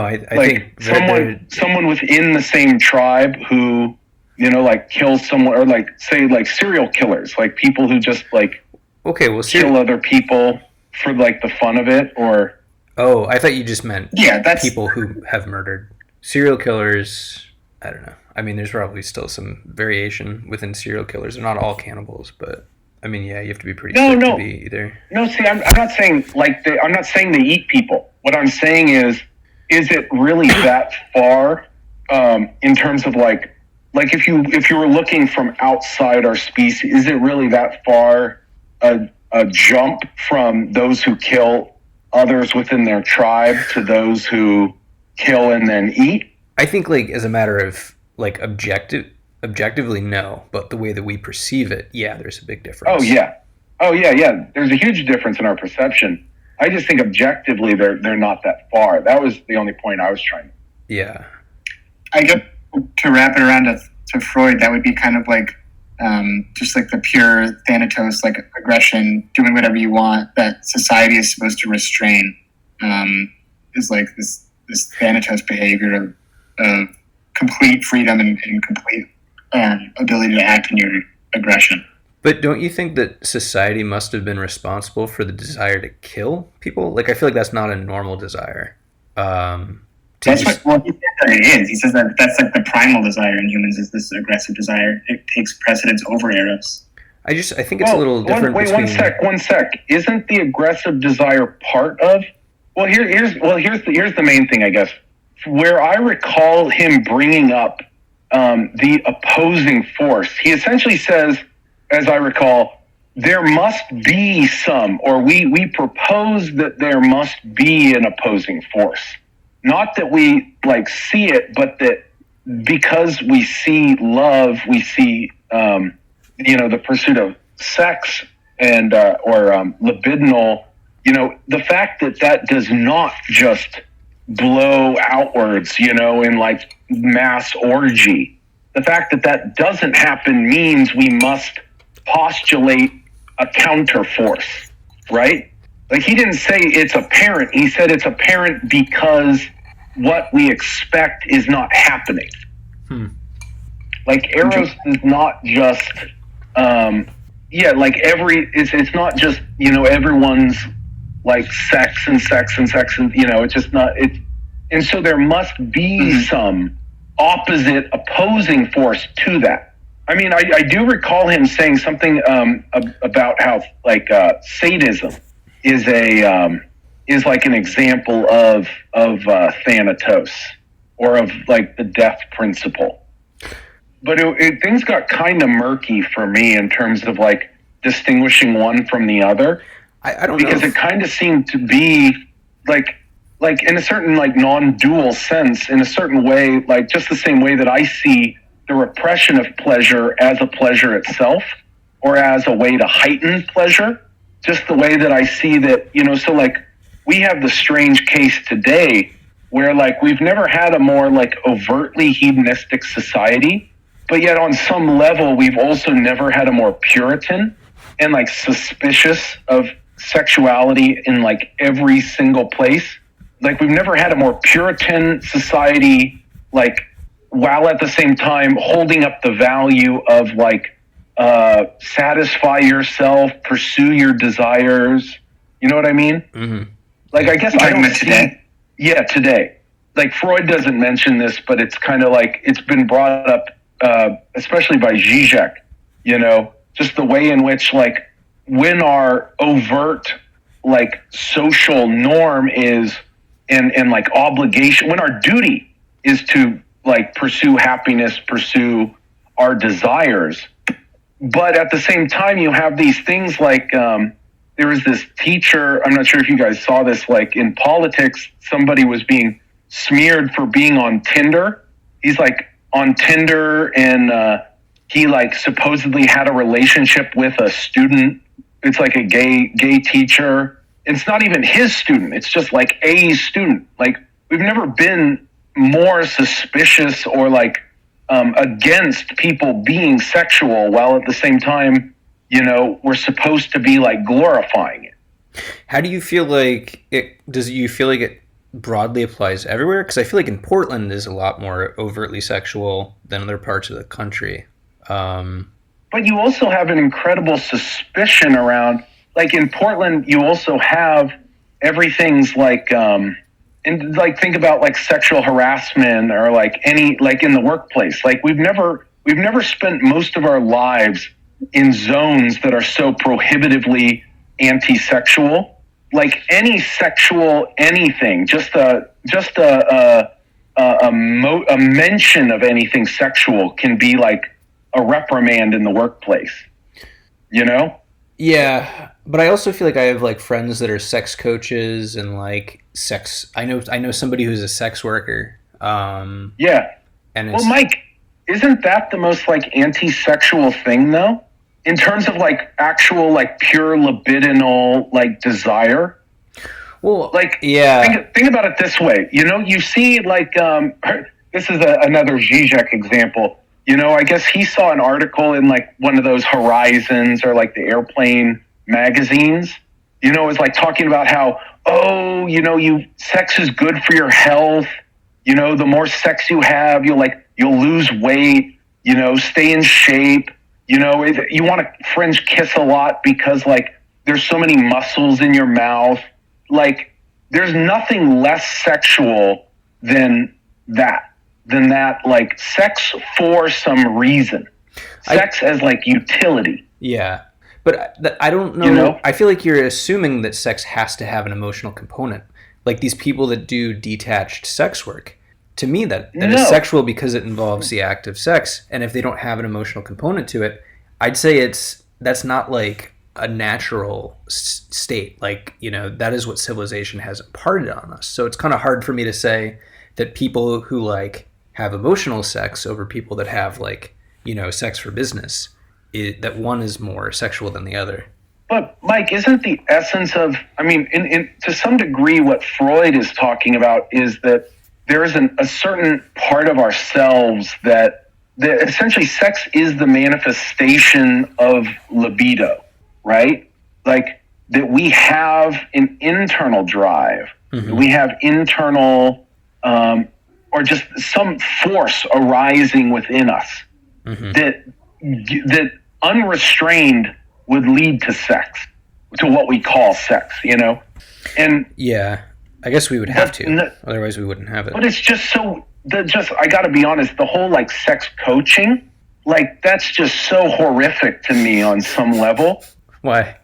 I like think someone within the same tribe who, like kills someone, or like say like serial killers, like people who just like kill other people for like the fun of it, or. Oh, I thought you just meant that's people who have murdered. Serial killers, I don't know. I mean, there's probably still some variation within serial killers. They're not all cannibals, but I mean, yeah, you have to be pretty sick to be either. No, see, I'm not saying I'm not saying they eat people. What I'm saying is it really that far in terms of like if you were looking from outside our species, is it really that far a jump from those who kill others within their tribe to those who kill and then eat? I think like as a matter of like objectively no, but the way that we perceive it, yeah, there's a big difference. Oh yeah. There's a huge difference in our perception. I just think objectively they're not that far. That was the only point I was trying to. Yeah. I guess to wrap it around to Freud, that would be kind of like just like the pure Thanatos, like aggression, doing whatever you want that society is supposed to restrain, is like this Thanatos behavior of complete freedom and complete ability to act in your aggression. But don't you think that society must have been responsible for the desire to kill people? Like, I feel like that's not a normal desire. He says that it is. He says that that's like the primal desire in humans is this aggressive desire. It takes precedence over eros. I think it's a little different. One sec. Isn't the aggressive desire part of? Well, here's the main thing, I guess. Where I recall him bringing up the opposing force, he essentially says, as I recall, there must be some, or we propose that there must be an opposing force. Not that we like see it, but that because we see love, we see the pursuit of sex and or libidinal. The fact that does not just blow outwards, in like mass orgy. The fact that doesn't happen means we must postulate a counter force, right? Like, he didn't say it's apparent. He said it's apparent because what we expect is not happening. Like, Eros is not just, like it's not just, everyone's like sex and, it's just not, and so there must be some opposite, opposing force to that. I mean, I do recall him saying something about how like sadism is like an example of Thanatos, or of like the death principle. But things got kind of murky for me in terms of like distinguishing one from the other. I don't because know it kind of seemed to be like in a certain like non-dual sense, in a certain way, like just the same way that I see the repression of pleasure as a pleasure itself, or as a way to heighten pleasure. Just the way that I see that, so like we have the strange case today where like we've never had a more like overtly hedonistic society, but yet on some level we've also never had a more Puritan and like suspicious of sexuality in like every single place. Like, we've never had a more Puritan society, like, while at the same time holding up the value of like satisfy yourself, pursue your desires. You know what I mean? Mm-hmm. Like, I guess I don't see today. Yeah, today. Like, Freud doesn't mention this, but it's kind of like it's been brought up, especially by Zizek. Just the way in which like when our overt like social norm is and like obligation, when our duty is to like pursue happiness, pursue our desires, but at the same time you have these things like there was this teacher, I'm not sure if you guys saw this, like in politics, somebody was being smeared for being on Tinder. He's like on Tinder, and he like supposedly had a relationship with a student. It's like a gay teacher. It's not even his student. It's just like a student. Like, we've never been more suspicious or like against people being sexual, while at the same time, we're supposed to be like glorifying it. How do you feel like it? Does you feel like it broadly applies everywhere? Because I feel like in Portland is a lot more overtly sexual than other parts of the country. But you also have an incredible suspicion around, like in Portland, you also have everything's like, and like think about like sexual harassment or like any, like in the workplace. Like we've never spent most of our lives in zones that are so prohibitively anti-sexual. Like any sexual anything, just a mention of anything sexual can be like a reprimand in the workplace, Yeah, but I also feel like I have like friends that are sex coaches and like sex. I know somebody who's a sex worker. Yeah. And well, Mike, isn't that the most like anti-sexual thing though? In terms of like actual like pure libidinal like desire. Well, like yeah. Think about it this way. You see like this is another Zizek example. I guess he saw an article in like one of those Horizons or like the Airplane magazines. It was like talking about how, sex is good for your health. The more sex you have, you'll lose weight, stay in shape. You want a French kiss a lot because like there's so many muscles in your mouth. Like there's nothing less sexual than that. Like sex for some reason, sex as like utility. Yeah, but I don't know. I feel like you're assuming that sex has to have an emotional component. Like these people that do detached sex work, to me that is sexual because it involves the act of sex. And if they don't have an emotional component to it, I'd say that's not like a natural state. Like, that is what civilization has imparted on us. So it's kind of hard for me to say that people who like have emotional sex over people that have like, sex for business, that one is more sexual than the other. But Mike, isn't the essence of, in to some degree what Freud is talking about is that there is a certain part of ourselves that essentially sex is the manifestation of libido, right? Like that we have an internal drive, Mm-hmm. we have internal, or just some force arising within us Mm-hmm. that unrestrained would lead to sex, to what we call sex, And Yeah, I guess we would have to. Otherwise, we wouldn't have it. But it's just so. I got to be honest. The whole like sex coaching, like that's just so horrific to me on some level. Why?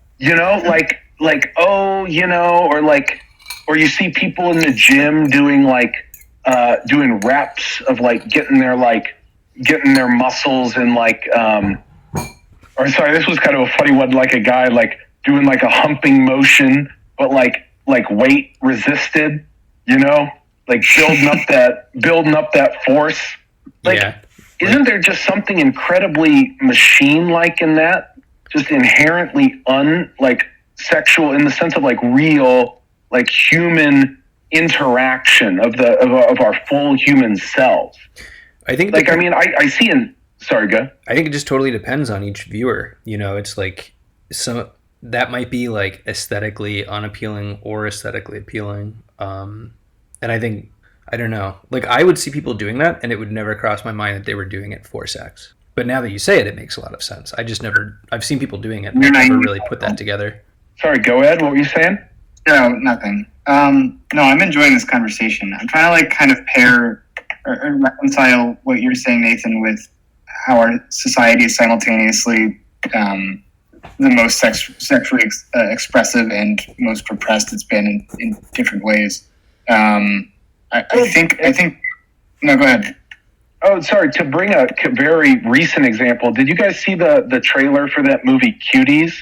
Or you see people in the gym doing doing reps of like getting their muscles and or sorry, this was kind of a funny one, like a guy like doing like a humping motion, but like weight resisted, like building up that force. Like, yeah. Isn't there just something incredibly machine-like in that? Just inherently sexual in the sense of like real, like human interaction of our full human selves. I think I see in. Sorry, go. I think it just totally depends on each viewer. It's like that might be like aesthetically unappealing or aesthetically appealing. And I think, I don't know, like I would see people doing that and it would never cross my mind that they were doing it for sex. But now that you say it, it makes a lot of sense. I've seen people doing it and never really put that together. Sorry, go ahead. What were you saying? No, nothing. No, I'm enjoying this conversation. I'm trying to like kind of pair or reconcile what you're saying, Nathan, with how our society is simultaneously the most sexually expressive and most repressed it's been in different ways. I think. No, go ahead. Oh, sorry. To bring a very recent example, did you guys see the trailer for that movie Cuties,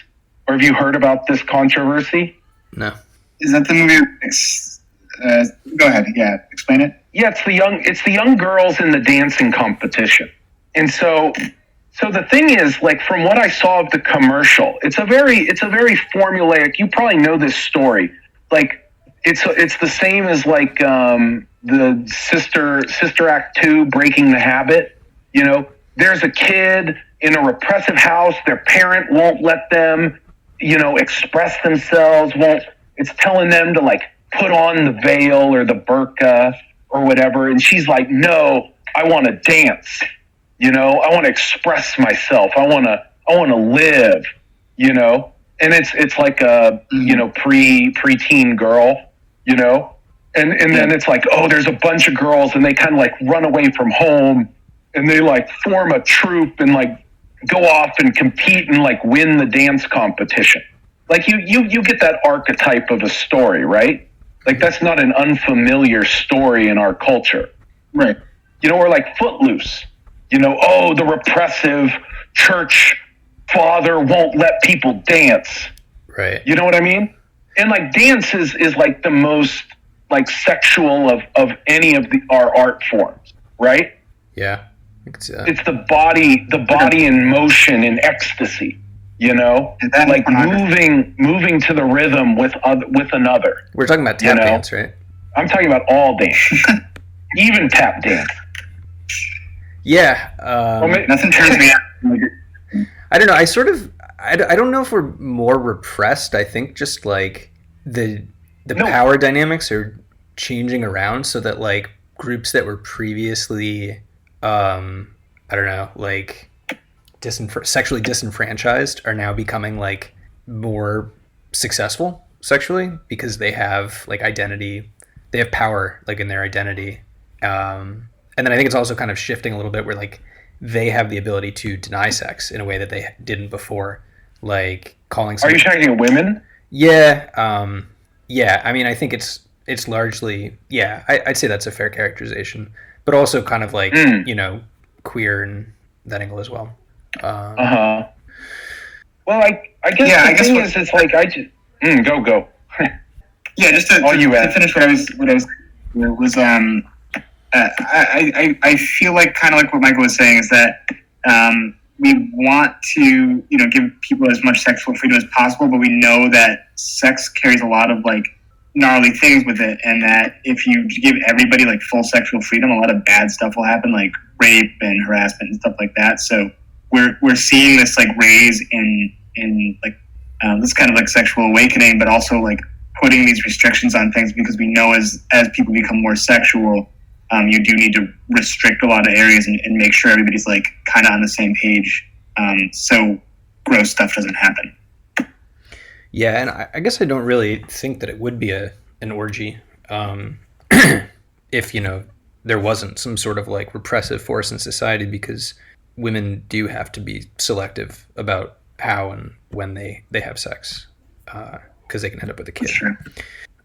or have you heard about this controversy? No. Is that the movie? Go ahead. Yeah, explain it. Yeah, it's the young girls in the dancing competition, and so the thing is, like from what I saw of the commercial, it's a very formulaic. You probably know this story. Like it's the same as like the Sister Act 2, Breaking the Habit. There's a kid in a repressive house. Their parent won't let them, express themselves. It's telling them to like put on the veil or the burqa or whatever. And she's like, no, I want to dance. I want to express myself. I want to live, and it's like a, preteen girl, and then it's like, oh, there's a bunch of girls and they kind of like run away from home and they like form a troupe and like go off and compete and like win the dance competition. Like you get that archetype of a story, right? Like that's not an unfamiliar story in our culture. Right. Or like Footloose, the repressive church father won't let people dance. Right. You know what I mean? And like dance is like the most like sexual of any of our art forms, right? Yeah. It's the body in motion, in ecstasy, like moving to the rhythm with another. We're talking about tap dance, right? I'm talking about all dance, even tap dance. Yeah. Nothing turns me on. I don't know. I don't know if we're more repressed. I think just like the power dynamics are changing around so that like groups that were previously, I don't know, like sexually disenfranchised are now becoming like more successful sexually because they have like identity, they have power like in their identity. And then I think it's also kind of shifting a little bit where like they have the ability to deny sex in a way that they didn't before, like calling. Are you talking to women? Yeah. Yeah. I mean, I think it's largely, yeah, I'd say that's a fair characterization, but also kind of like, queer and that angle as well. Well, I guess the thing is, it's like I just go. Yeah, just to finish what I was I feel like kind of like what Michael was saying is that we want to give people as much sexual freedom as possible, but we know that sex carries a lot of like gnarly things with it, and that if you give everybody like full sexual freedom, a lot of bad stuff will happen, like rape and harassment and stuff like that. So we're seeing this like raise in like this is kind of like sexual awakening, but also like putting these restrictions on things, because we know as people become more sexual, you do need to restrict a lot of areas and make sure everybody's like kind of on the same page, so gross stuff doesn't happen. Yeah, and I guess I don't really think that it would be an orgy if, there wasn't some sort of like repressive force in society, because women do have to be selective about how and when they have sex, because they can end up with a kid. Sure.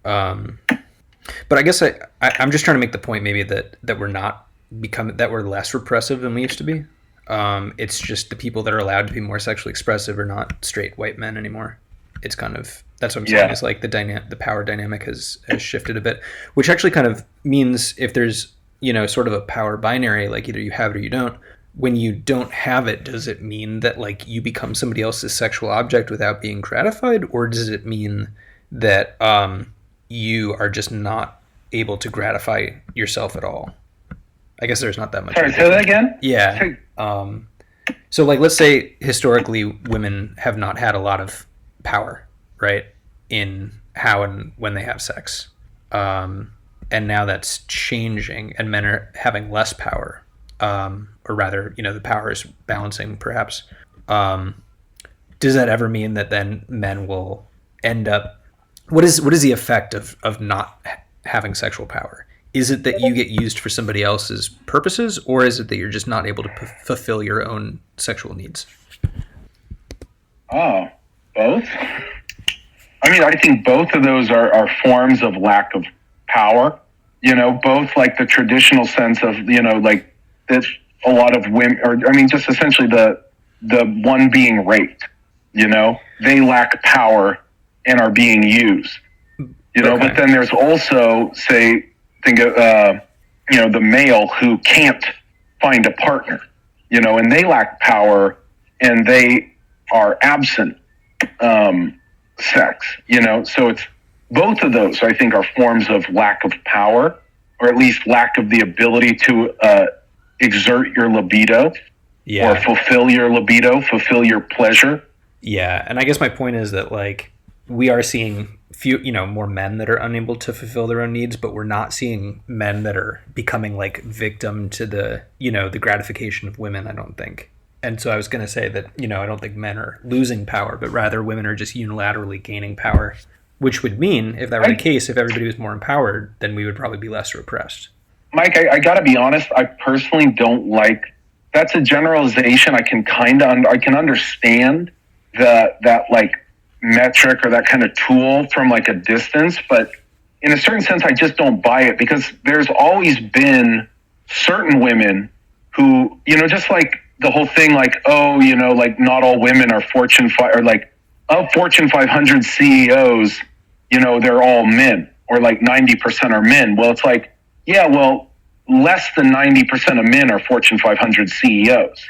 But I guess I'm just trying to make the point maybe that we're less repressive than we used to be. It's just the people that are allowed to be more sexually expressive are not straight white men anymore. It's kind of, that's what I'm saying. It's like the power dynamic has shifted a bit, which actually kind of means if there's, sort of a power binary, like either you have it or you don't, when you don't have it, does it mean that like you become somebody else's sexual object without being gratified? Or does it mean that you are just not able to gratify yourself at all? I guess there's not that much. Sorry, say that again? Yeah. So like, let's say historically women have not had a lot of power, right, in how and when they have sex. And now that's changing and men are having less power. Or rather, the power is balancing perhaps. Does that ever mean that then men will end up, what is the effect of not having sexual power? Is it that you get used for somebody else's purposes, or is it that you're just not able to fulfill your own sexual needs? Oh, both? I mean, I think both of those are forms of lack of power. Both like the traditional sense of, like that a lot of women, or I mean, just essentially the one being raped, they lack power and are being used, Okay. But then there's also, say, think of, the male who can't find a partner, and they lack power and they are absent sex, so it's both of those, I think, are forms of lack of power, or at least lack of the ability to exert your libido, or fulfill your libido, fulfill your pleasure. Yeah, and I guess my point is that like we are seeing more men that are unable to fulfill their own needs, but we're not seeing men that are becoming like victim to the the gratification of women, I don't think. And so I was going to say that I don't think men are losing power, but rather women are just unilaterally gaining power, which would mean, if that were the case, if everybody was more empowered, then we would probably be less repressed. Mike, I got to be honest, I personally don't like, that's a generalization. I can understand that like metric or that kind of tool from like a distance, but in a certain sense, I just don't buy it, because there's always been certain women who, just like the whole thing, like, like not all women are Fortune 5, or like of Fortune 500 CEOs, they're all men, or like 90% are men. Well, it's like, yeah, well, less than 90% of men are Fortune 500 CEOs,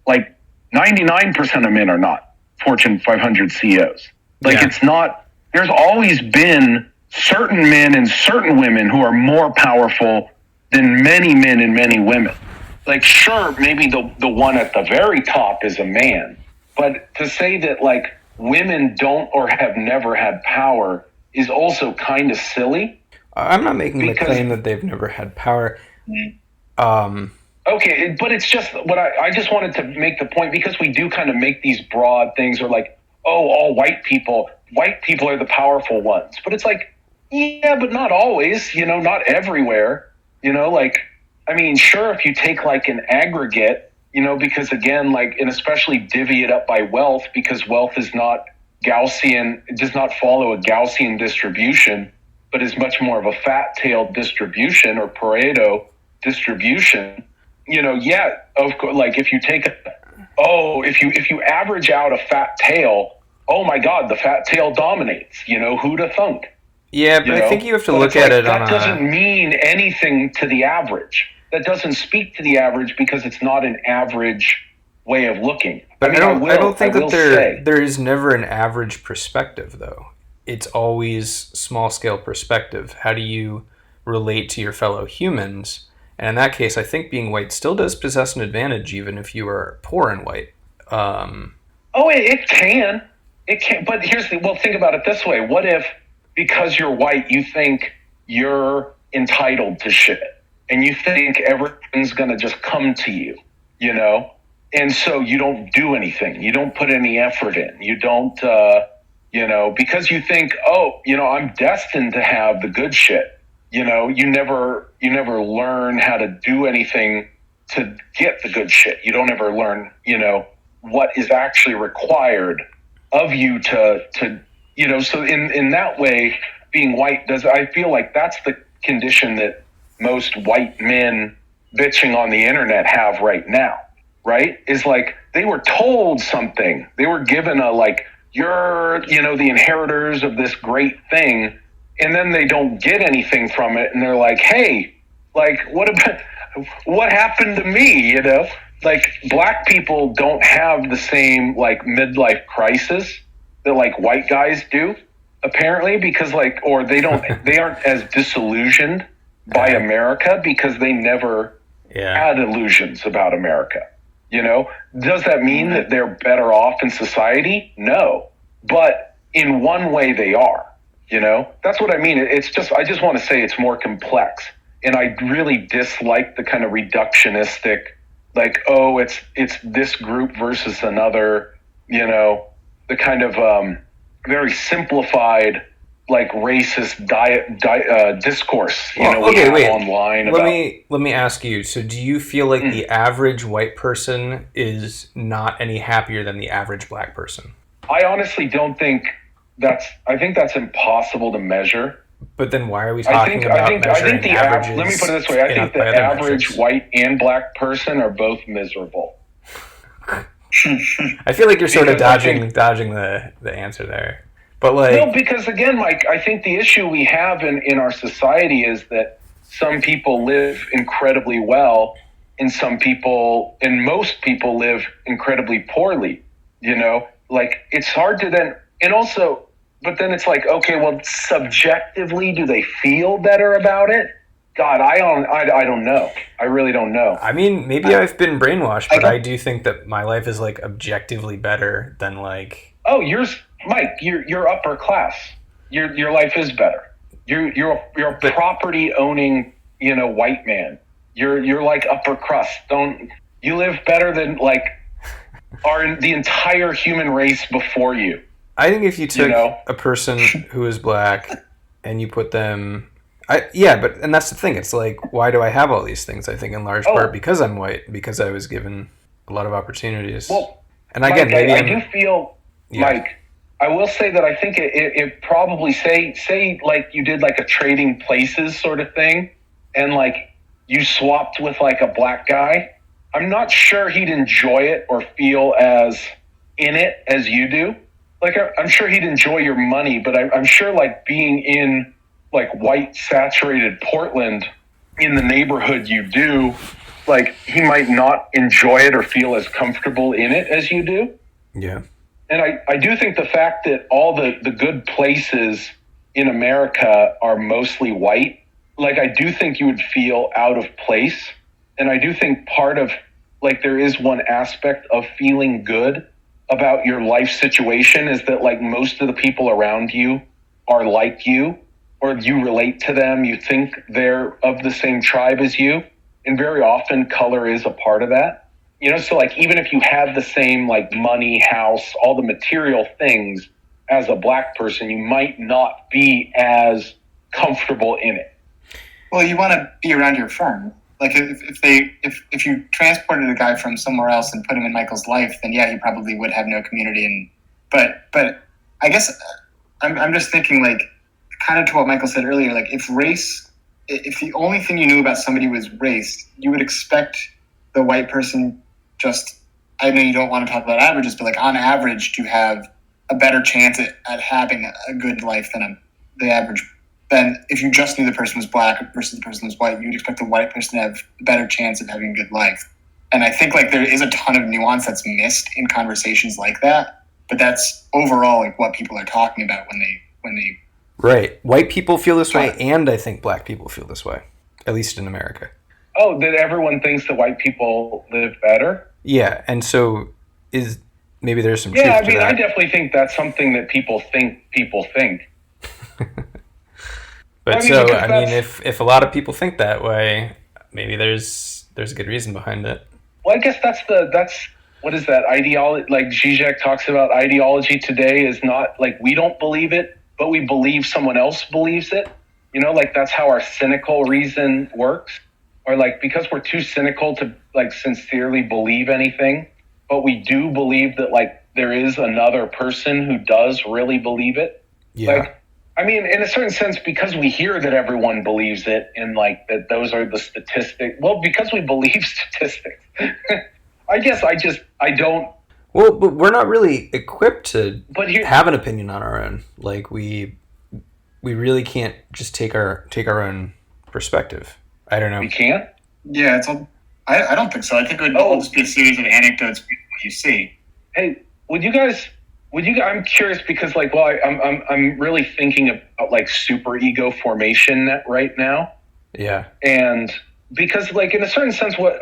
like 99% of men are not Fortune 500 CEOs. Like, It's not, there's always been certain men and certain women who are more powerful than many men and many women. Like, sure, maybe the one at the very top is a man, but to say that like women don't or have never had power is also kind of silly. I'm not making the claim that they've never had power. Okay, but it's just what I just wanted to make the point, because we do kind of make these broad things, or like, oh, all white people are the powerful ones. But it's like, yeah, but not always, not everywhere, like, I mean, sure, if you take like an aggregate, because again, like, and especially divvy it up by wealth, because wealth is not Gaussian, it does not follow a Gaussian distribution, but is much more of a fat-tailed distribution, or Pareto distribution. Of course, like if you take if you average out a fat tail, oh my God, the fat tail dominates. Who'd have thunk? Yeah, but I think you have to look at it on that doesn't mean anything to the average. That doesn't speak to the average, because it's not an average way of looking. But I don't think that there is never an average perspective, though. It's always small scale perspective. How do you relate to your fellow humans? And in that case, I think being white still does possess an advantage, even if you are poor and white. It can. it can't. But think about it this way: what if, because you're white, you think you're entitled to shit, and you think everything's gonna just come to you, you know? And so you don't do anything. You don't put any effort in. You don't, because you think, I'm destined to have the good shit. You never learn how to do anything to get the good shit. You don't ever learn, what is actually required of you to so in that way, being white I feel like that's the condition that most white men bitching on the internet have right now, right? Is like they were told something. They were given you're, the inheritors of this great thing, and then they don't get anything from it, and they're like, hey, what happened to me, Like, black people don't have the same, midlife crisis that, white guys do, apparently, because, or they aren't as disillusioned by America because they never had illusions about America. Does that mean that they're better off in society? No. But in one way they are, That's what I mean. It's just, I just want to say it's more complex. And I really dislike the kind of reductionistic, it's this group versus another, the kind of very simplified, racist discourse, online. Let me ask you. So, do you feel like the average white person is not any happier than the average black person? I honestly don't think I think that's impossible to measure. But then why are we talking about measuring averages? Let me put it this way. I think the average white and black person are both miserable. I feel like you're sort of dodging the answer there. But no, because again, I think the issue we have in our society is that some people live incredibly well and most people live incredibly poorly, it's hard to then, and also, but then it's okay, well, subjectively, do they feel better about it? God, I don't know. I really don't know. I mean, maybe I've been brainwashed, but I do think that my life is objectively better than Oh, yours, Mike. You're upper class. Your life is better. You're a property owning, white man. You're upper crust. You live better than the entire human race before you. I think if you took a person who is black and you put them, and that's the thing. It's why do I have all these things? I think in large part because I'm white, because I was given a lot of opportunities. Well, and again, Mike, I do feel, Mike, I will say that I think it probably say you did a trading places sort of thing, and you swapped with a black guy. I'm not sure he'd enjoy it or feel as in it as you do. I'm sure he'd enjoy your money, but I'm sure being in white saturated Portland in the neighborhood you do, he might not enjoy it or feel as comfortable in it as you do. Yeah. And I do think the fact that all the good places in America are mostly white, I do think you would feel out of place. And I do think part of, there is one aspect of feeling good about your life situation is that most of the people around you are like you, or you relate to them. You think they're of the same tribe as you. And very often color is a part of that. So even if you have the same money, house, all the material things as a black person, you might not be as comfortable in it. Well, you want to be around your friend. If you transported a guy from somewhere else and put him in Michael's life, then he probably would have no community. But I guess I'm just thinking kind of to what Michael said earlier, if the only thing you knew about somebody was race, you would expect the white person I know you don't want to talk about averages, but on average to have a better chance at having a good life than the average. Then if you just knew the person was black versus the person was white, you'd expect the white person to have a better chance of having a good life. And I think there is a ton of nuance that's missed in conversations like that, but that's overall what people are talking about when they Right. White people feel this way, and I think black people feel this way, at least in America. Oh, that everyone thinks that white people live better? Yeah, and so maybe there's some Yeah, truth I to mean, that. I definitely think that's something that people think. But I mean, so, because I mean, that's if a lot of people think that way, maybe there's a good reason behind it. well, I guess that's what is that ideology? Like Zizek talks about ideology today is not like we don't believe it, but we believe someone else believes it. You know, like that's how our cynical reason works. Or like because we're too cynical to like sincerely believe anything, but we do believe that like there is another person who does really believe it. Yeah. Like, I mean, in a certain sense, because we hear that everyone believes it and like that those are the statistics. Well, because we believe statistics. I guess I don't. Well, but we're not really equipped to But here, have an opinion on our own. Like we really can't just take our own perspective. I don't know. we can't. Yeah, it's all. I don't think so. I think it would all just be a series of anecdotes based on what you see. Hey, would you guys? I'm curious because like, well, I'm really thinking about like super ego formation right now, Yeah. and because like in a certain sense, what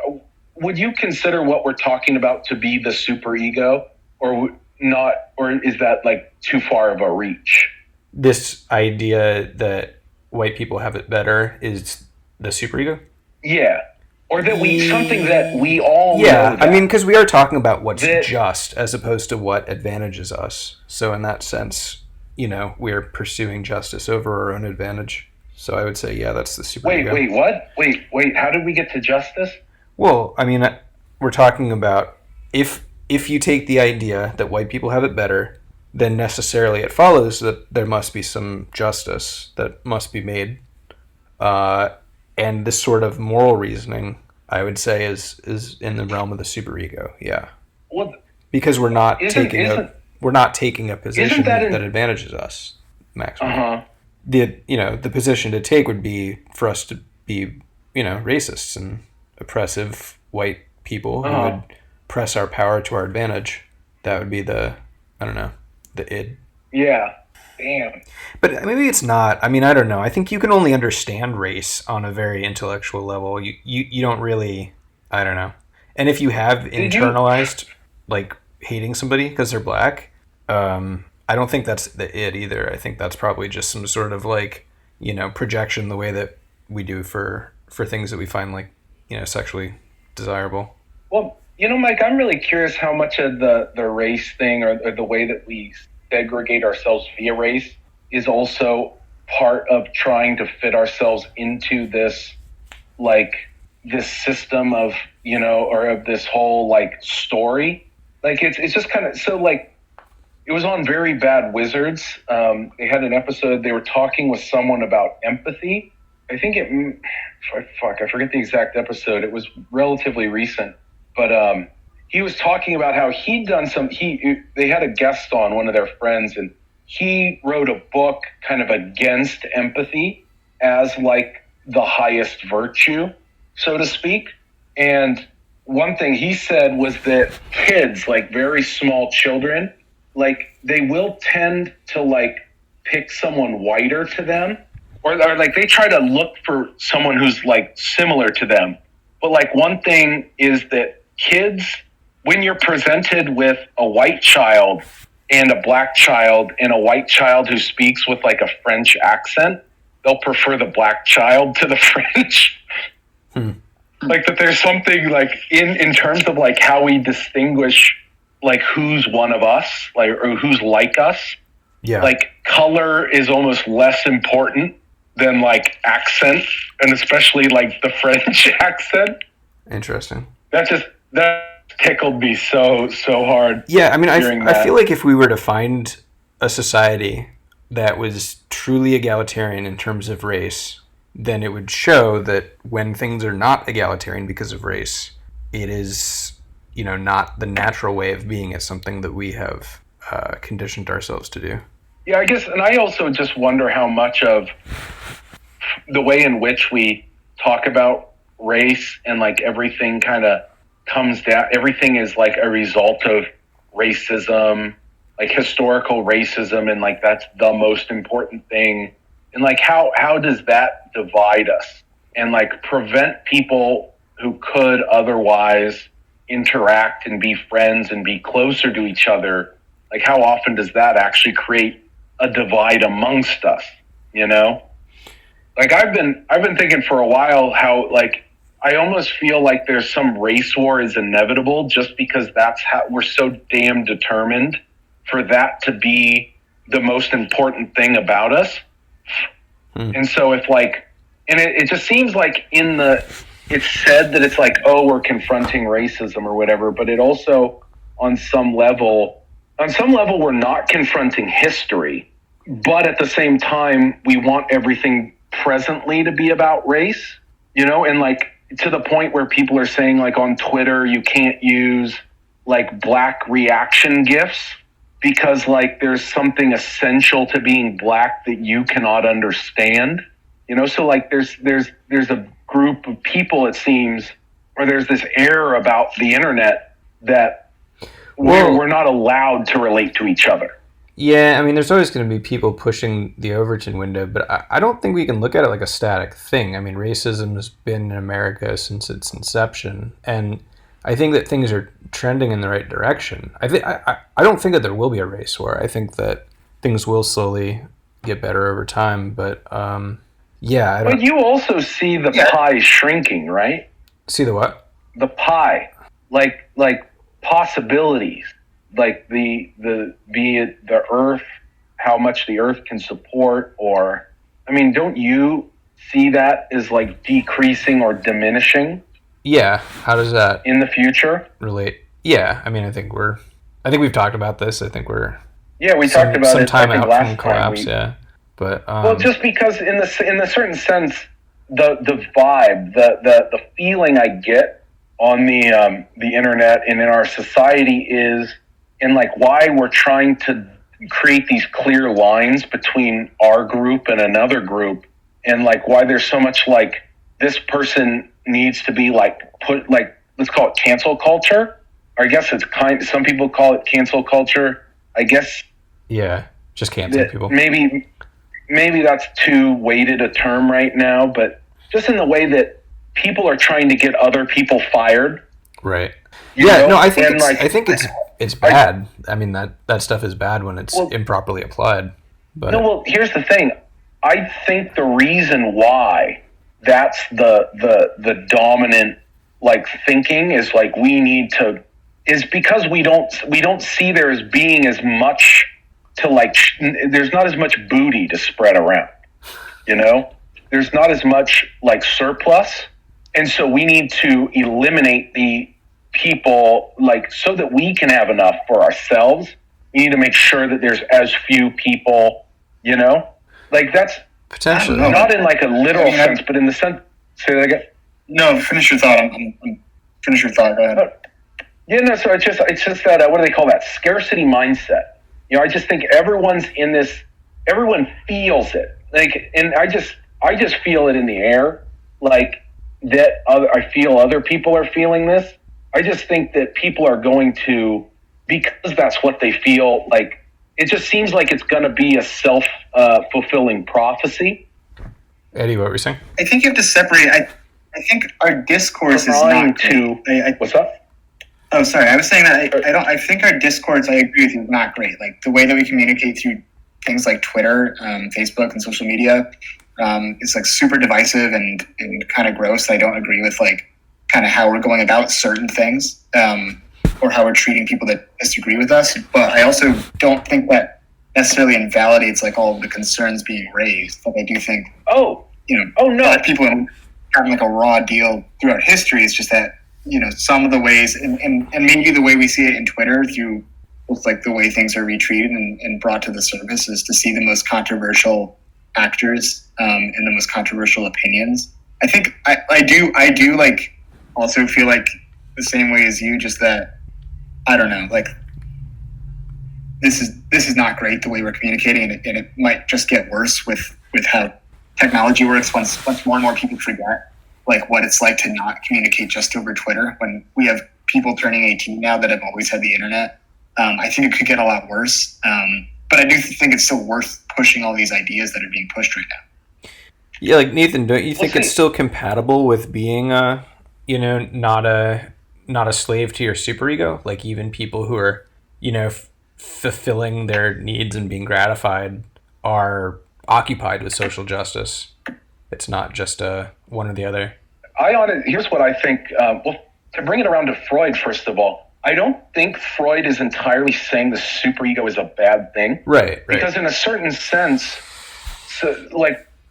would you consider what we're talking about to be the super ego, or not, or is that like too far of a reach? This idea that white people have it better is the superego? Yeah, or that something that we all Yeah, know that, I mean, because we are talking about what's that- just as opposed to what advantages us. So in that sense, you know, we're pursuing justice over our own advantage. So I would say, yeah, that's the superego. Wait, what? Wait, how did we get to justice? Well, I mean, we're talking about if you take the idea that white people have it better, then necessarily it follows that there must be some justice that must be made. And this sort of moral reasoning, I would say, is in the realm of the superego. Yeah, Well, because we're not Isn't- taking isn't- a position that that advantages us maximally. uh-huh. The position to take would be for us to be, racists and oppressive white people who Uh-huh. would press our power to our advantage. That would be the id. Yeah. Damn. But maybe it's not. I mean, I don't know. I think you can only understand race on a very intellectual level. You don't really, I don't know. And if you have internalized, like, hating somebody because they're black, I don't think that's the id either. I think that's probably just some sort of, like, projection the way that we do for things that we find, like, sexually desirable. Well, Mike, I'm really curious how much of the race thing or the way that we segregate ourselves via race is also part of trying to fit ourselves into this, like, this system of, or of this whole, like, story. Like, it's just kind of, so, like, it was on Very Bad Wizards. They had an episode, they were talking with someone about empathy. I think I forget the exact episode. It was relatively recent. But he was talking about how he'd done they had a guest on, one of their friends, and he wrote a book kind of against empathy as like the highest virtue, so to speak. And one thing he said was that kids, like very small children, like they will tend to like pick someone whiter to them, or like they try to look for someone who's like similar to them. But like one thing is that kids, when you're presented with a white child and a black child and a white child who speaks with like a French accent, they'll prefer the black child to the French. Like that there's something like in terms of like how we distinguish like who's one of us, like, or who's like us. Yeah. Like color is almost less important than like accent, and especially like the French accent. Interesting. That tickled me so hard. Yeah, I mean, hearing I that. feel like if we were to find a society that was truly egalitarian in terms of race, then it would show that when things are not egalitarian because of race, it is, not the natural way of being. It's something that we have conditioned ourselves to do. Yeah, I guess, and I also just wonder how much of the way in which we talk about race and like everything kind of comes down, everything is like a result of racism, like historical racism, and like that's the most important thing. And like how does that divide us and like prevent people who could otherwise interact and be friends and be closer to each other, like how often does that actually create a divide amongst us, you know? Like I've been thinking for a while how like I almost feel like there's some race war is inevitable just because that's how we're so damn determined for that to be the most important thing about us. And so if like, and it just seems like it's said that it's like, oh, we're confronting racism or whatever, but it also on some level we're not confronting history, but at the same time we want everything presently to be about race, you know, and like to the point where people are saying like on Twitter you can't use like black reaction gifs because like there's something essential to being black that you cannot understand, you know. So like there's a group of people, it seems, or there's this air about the internet that we're not allowed to relate to each other. Yeah, I mean, there's always going to be people pushing the Overton window, but I don't think we can look at it like a static thing. I mean, racism has been in America since its inception, and I think that things are trending in the right direction. I don't think that there will be a race war. I think that things will slowly get better over time, but yeah. But you also see the pie shrinking, right? See the what? The pie, like possibilities. Like be it the earth, how much the earth can support, or, I mean, don't you see that as like decreasing or diminishing? Yeah. How does that in the future relate? Yeah. I mean, I think we've talked about this. I think we talked about some it time out last from collapse. time Yeah. But well, just because in a certain sense, the vibe, the feeling I get on the internet and in our society is, and like why we're trying to create these clear lines between our group and another group, and like why there's so much like this person needs to be like put, like, let's call it cancel culture. Or I guess some people call it cancel culture. I guess. Yeah, just canceling people. Maybe that's too weighted a term right now, but just in the way that people are trying to get other people fired. Right. You know? No, I think it's bad. I mean, that stuff is bad when it's improperly applied. But no, well, here's the thing. I think the reason why that's the dominant like thinking is like is because we don't see there as being as much to like, there's not as much booty to spread around, you know? There's not as much like surplus. And so we need to eliminate the people, like, so that we can have enough for ourselves. We need to make sure that there's as few people, you know? Like that's potentially not in like a literal sense, but in the sense, say that again. No, finish your thought. Finish your thought. Go ahead. Yeah, no. So it's just that what do they call that? Scarcity mindset. You know, I just think everyone's in this. Everyone feels it. Like, and I just feel it in the air. Like that. I feel other people are feeling this. I just think that people are going to, because that's what they feel. Like it just seems like it's going to be a self-fulfilling prophecy. Eddie, what were you saying? I think you have to separate. I think our discourse is not great. What's up? Oh, sorry. I was saying that I think our discourse, I agree with you, is not great. Like the way that we communicate through things like Twitter, Facebook, and social media is like super divisive and kind of gross. I don't agree with like kind of how we're going about certain things or how we're treating people that disagree with us. But I also don't think that necessarily invalidates like all of the concerns being raised. Like I do think, that people having like a raw deal throughout history. It's just that, you know, some of the ways and maybe the way we see it in Twitter through both like the way things are retweeted and brought to the surface is to see the most controversial actors and the most controversial opinions. I think I do like also feel like the same way as you, just that I don't know, like this is not great the way we're communicating, and it might just get worse with how technology works once more and more people forget like what it's like to not communicate just over Twitter when we have people turning 18 now that have always had the internet. I think it could get a lot worse. But I do think it's still worth pushing all these ideas that are being pushed right now. Yeah, like Nathan, don't you think it's still compatible with being not not a slave to your superego. Like even people who are, fulfilling their needs and being gratified are occupied with social justice. It's not just one or the other. Here's what I think. Well, to bring it around to Freud, first of all, I don't think Freud is entirely saying the superego is a bad thing. Right. Because in a certain sense,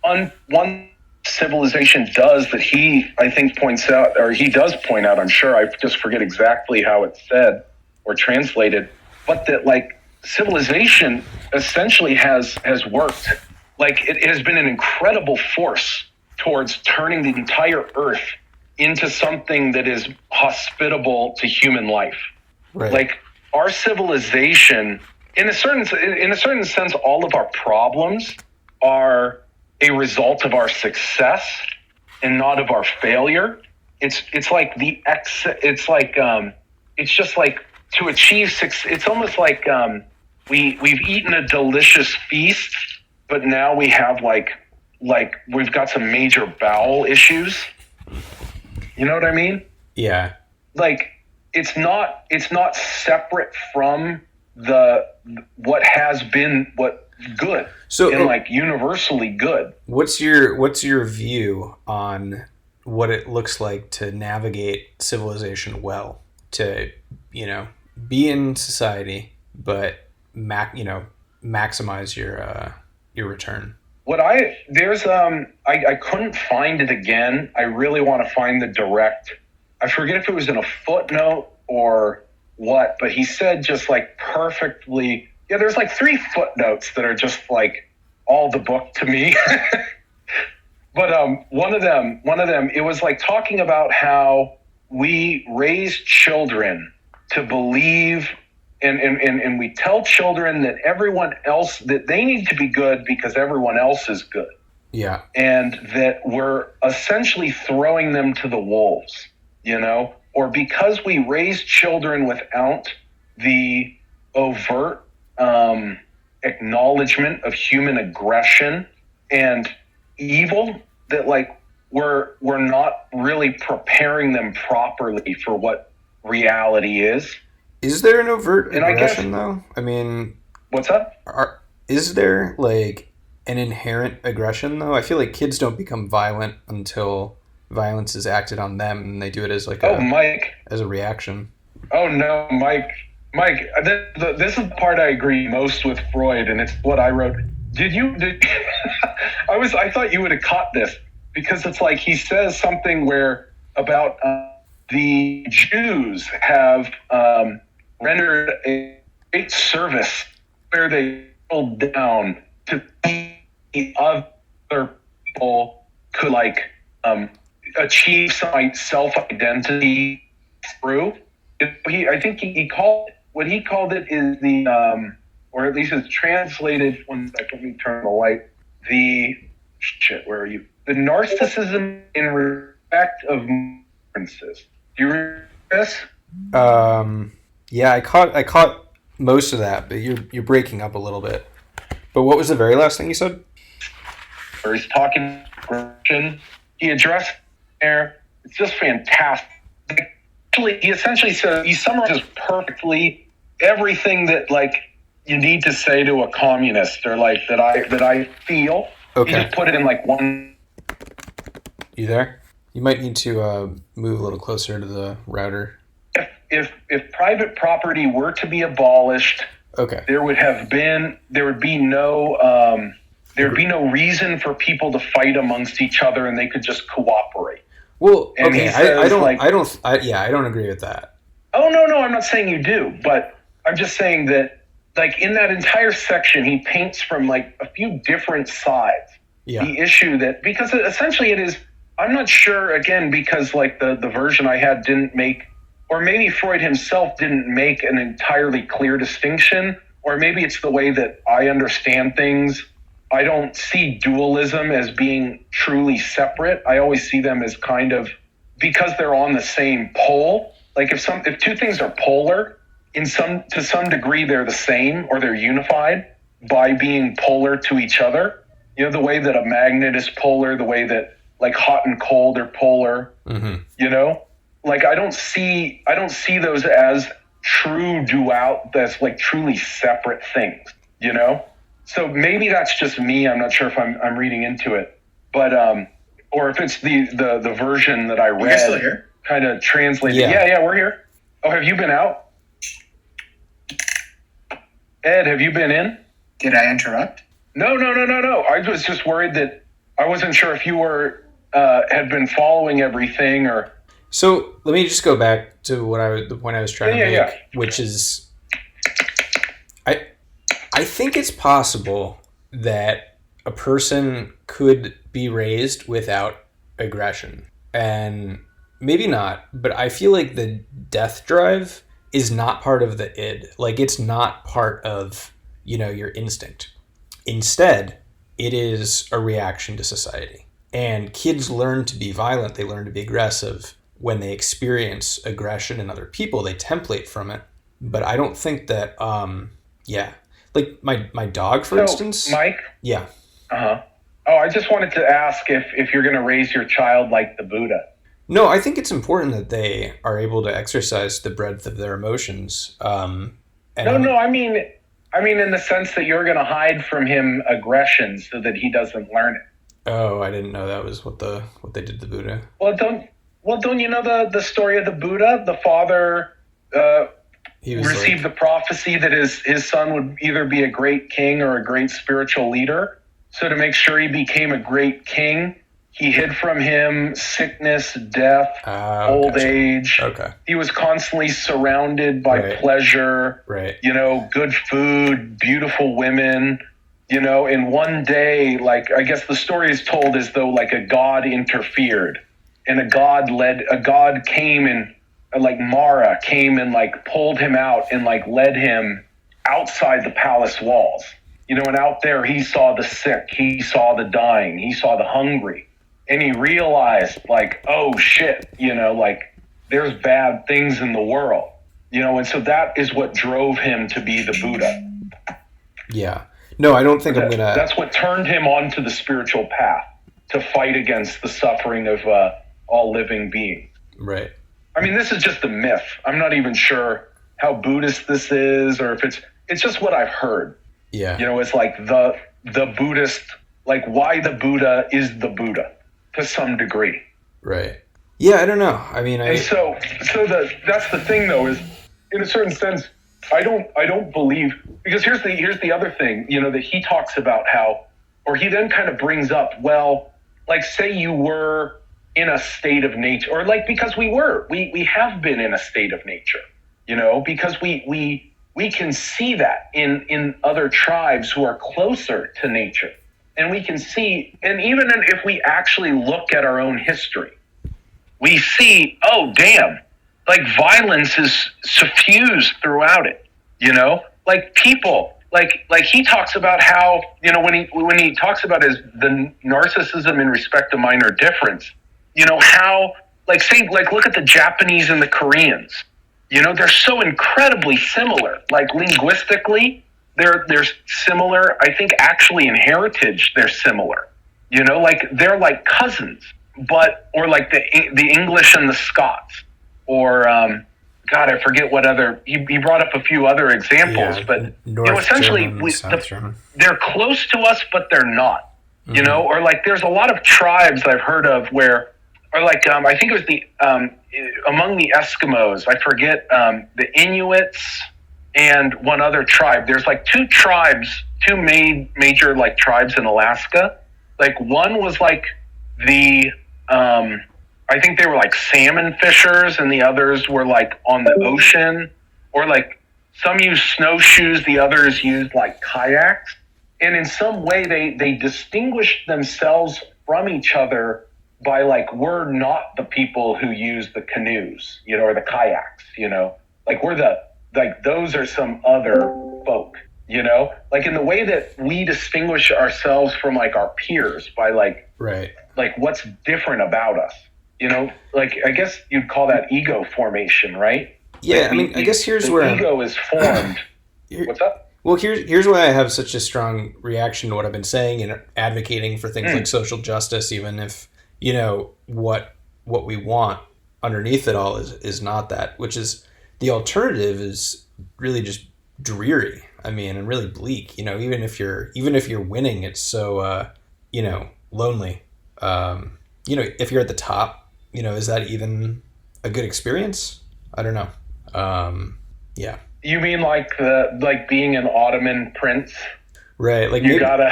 one civilization does that I think points out, or he does point out, I'm sure, I just forget exactly how it's said or translated, but that civilization essentially has worked. It has been an incredible force towards turning the entire earth into something that is hospitable to human life. Right. Our civilization, in a certain sense, all of our problems are a result of our success and not of our failure. It's just like to achieve success. It's almost like we've eaten a delicious feast, but now we have we've got some major bowel issues. You know what I mean? Yeah. It's not separate from what has been good. So universally good. What's your view on what it looks like to navigate civilization well, to be in society but maximize your return? I couldn't find it again. I really want to find the direct. I forget if it was in a footnote or what, but he said just perfectly. Yeah, there's 3 footnotes that are just all the book to me. But one of them, it was talking about how we raise children to believe, and we tell children that everyone else, that they need to be good because everyone else is good. Yeah. And that we're essentially throwing them to the wolves, or because we raise children without the overt acknowledgement of human aggression and evil, that we're not really preparing them properly for what reality is. Is there an overt aggression though? I mean, what's up? Is there an inherent aggression though? I feel like kids don't become violent until violence is acted on them, and they do it as Mike, as a reaction. Oh no, Mike, this is the part I agree most with Freud, and it's what I wrote. I thought you would have caught this, because it's he says something about the Jews have rendered a great service where they settled down to the other people could achieve some self-identity through. I think he called what he called it is the or at least it's translated. 1 second, let me turn the light. Where are you? The narcissism in respect of differences. Do you read this? Yeah, I caught most of that, but you're breaking up a little bit. But what was the very last thing you said? Where he's talking aggression. He addressed there. It's just fantastic. He essentially says, he summarizes perfectly everything that you need to say to a communist, or that I feel. Okay. He just put it in one. You there? You might need to move a little closer to the router. If private property were to be abolished, okay, there would be no reason for people to fight amongst each other, and they could just cooperate. Well, and okay, says, I don't agree with that. Oh no, I'm not saying you do, but I'm just saying that in that entire section, he paints from a few different sides. Yeah. The issue because essentially it is, I'm not sure, again, because the version I had didn't make, or maybe Freud himself didn't make an entirely clear distinction, or maybe it's the way that I understand things. I don't see dualism as being truly separate. I always see them as kind of, because they're on the same pole. If two things are polar, to some degree they're the same, or they're unified by being polar to each other. The way that a magnet is polar, the way that hot and cold are polar. Mm-hmm. like I don't see those as true that's like truly separate things, you know? So maybe that's just me. I'm not sure if I'm reading into it, but or if it's the version that I read. You're still here? Kind of translated. Yeah. Yeah, we're here. Oh, have you been out? Ed, have you been in? Did I interrupt? No. I was just worried that I wasn't sure if you were had been following everything or. So let me just go back to the point I was trying to make, which is, I think it's possible that a person could be raised without aggression, and maybe not, but I feel like the death drive is not part of the id. Like, it's not part of, your instinct. Instead, it is a reaction to society. And kids learn to be violent. They learn to be aggressive. When they experience aggression in other people, they template from it. But I don't think that, like my dog, for instance. Mike? Yeah. Uh-huh. Oh, I just wanted to ask if you're going to raise your child like the Buddha. No, I think it's important that they are able to exercise the breadth of their emotions. I mean in the sense that you're going to hide from him aggression so that he doesn't learn it. Oh, I didn't know that was what they did to Buddha. Well, don't you know the story of the Buddha? The father received the prophecy that his son would either be a great king or a great spiritual leader. So to make sure he became a great king, he hid from him sickness, death, old age. Okay. He was constantly surrounded by pleasure, good food, beautiful women, and one day, like, I guess the story is told as though like a god interfered and a god came and like Mara came and like pulled him out and like led him outside the palace walls, and out there he saw the sick, he saw the dying, he saw the hungry. And he realized, like, oh shit, like there's bad things in the world, and so that is what drove him to be the Buddha. Yeah. No, I don't think I'm gonna. That's what turned him onto the spiritual path to fight against the suffering of all living beings. Right. I mean, this is just a myth. I'm not even sure how Buddhist this is, or if it's just what I've heard. Yeah. It's like the Buddhist, like why the Buddha is the Buddha. To some degree. Right. Yeah, I don't know. I mean, that's the thing though, is in a certain sense, I don't believe, because here's the other thing, that he talks about how, or he then kind of brings up, well, like say you were in a state of nature, or like, because we have been in a state of nature, because we can see that in other tribes who are closer to nature. And we can see, and even if we actually look at our own history, we see, oh, damn, like violence is suffused throughout it, like people, like he talks about how, when he talks about the narcissism in respect to minor difference, how, like, say, like, look at the Japanese and the Koreans, they're so incredibly similar, like linguistically. They're similar. I think actually in heritage they're similar. Like they're like cousins, or like the English and the Scots, or God, I forget what other. He brought up a few other examples, but essentially they're close to us, but they're not. Mm-hmm. Or like there's a lot of tribes I've heard of where, or like I think it was the among the Eskimos. I forget the Inuits. And one other tribe. There's like two major like tribes in Alaska. Like one was like I think they were like salmon fishers, and the others were like on the ocean, or like some used snowshoes, the others used like kayaks. And in some way they distinguished themselves from each other by like, we're not the people who use the canoes, or the kayaks, like like those are some other folk, like in the way that we distinguish ourselves from like our peers by like, like what's different about us, like I guess you'd call that ego formation, right? Yeah. Like I mean, I guess here's where ego is formed. What's up? Well, here's why I have such a strong reaction to what I've been saying and advocating for things like social justice, even if, what we want underneath it all is not that, which is the alternative is really just dreary. I mean, and really bleak. You know, even if you're winning, it's so lonely. If you're at the top, is that even a good experience? I don't know. Yeah. You mean like being an Ottoman prince? Right. Like you gotta,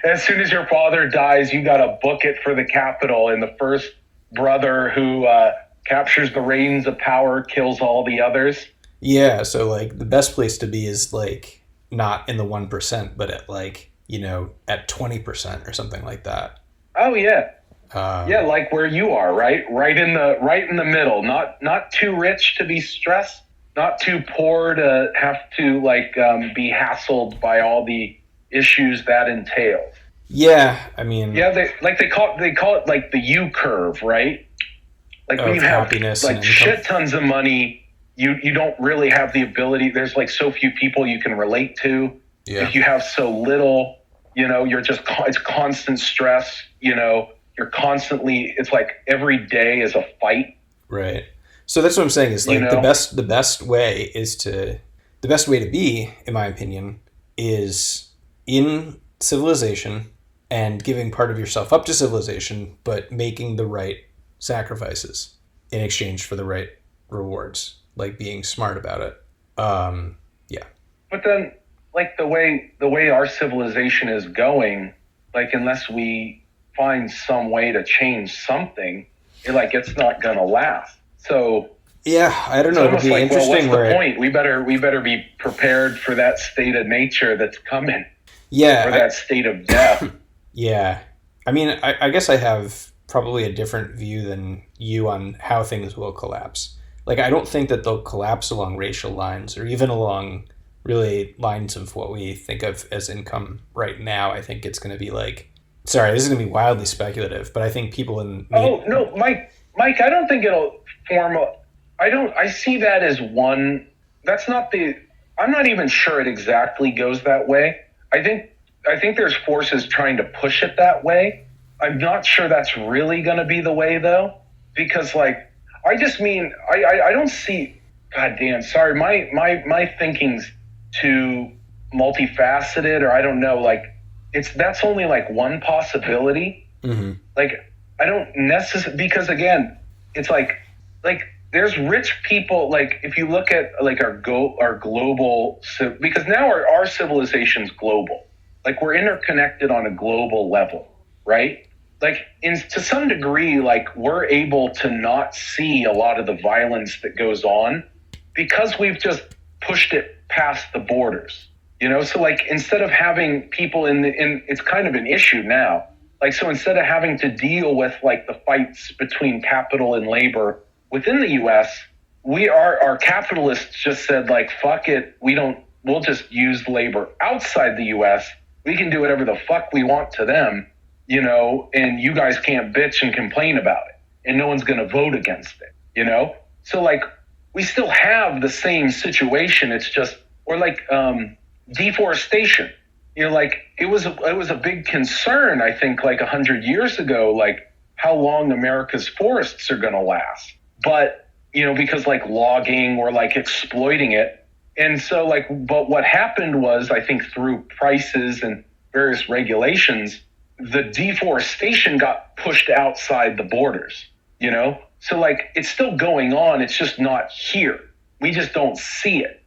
as soon as your father dies, you gotta book it for the capital, and the first brother who captures the reins of power kills all the others. Yeah. So like the best place to be is like not in the 1%, but at like at 20% or something like that. Oh yeah. Yeah, like where you are, right in the middle. Not too rich to be stressed, not too poor to have to be hassled by all the issues that entails. Yeah, I mean, yeah, they call it like the U curve, right? Like when you have like shit tons of money, you don't really have the ability. There's like so few people you can relate to. Yeah. If you have so little, you're just it's constant stress. You're constantly. It's like every day is a fight. Right. So that's what I'm saying is like the best way to be, in my opinion, is in civilization and giving part of yourself up to civilization, but making the right sacrifices in exchange for the right rewards, like being smart about it. Yeah. But then, like the way our civilization is going, like unless we find some way to change something, it's not gonna last. So yeah, I don't know. It'll be interesting. What's the point? We better be prepared for that state of nature that's coming. Yeah, or that state of death. Yeah, I mean, I guess I have probably a different view than you on how things will collapse. Like, I don't think that they'll collapse along racial lines or even along really lines of what we think of as income right now. I think it's going to be like, sorry, this is going to be wildly speculative, but I think people in... Oh, no, Mike, I don't think it'll form I see that as one... That's not the... I'm not even sure it exactly goes that way. I think there's forces trying to push it that way. I'm not sure that's really going to be the way, though, because, I don't see... God damn, sorry, my thinking's too multifaceted, or I don't know, that's only, one possibility. Mm-hmm. I don't necessarily... Because, again, it's there's rich people, if you look at our global, because now our civilization's global. We're interconnected on a global level, right? To some degree, we're able to not see a lot of the violence that goes on because we've just pushed it past the borders, So instead of having people it's kind of an issue now. So instead of having to deal with the fights between capital and labor within the U.S., our capitalists just said fuck it, we'll just use labor outside the U.S. We can do whatever the fuck we want to them, and you guys can't bitch and complain about it, and no one's going to vote against it, So we still have the same situation. It's just, or deforestation, it was a big concern, I think, 100 years ago, how long America's forests are going to last. But, because logging or exploiting it. And so but what happened was, I think through prices and various regulations, the deforestation got pushed outside the borders, So it's still going on. It's just not here. We just don't see it,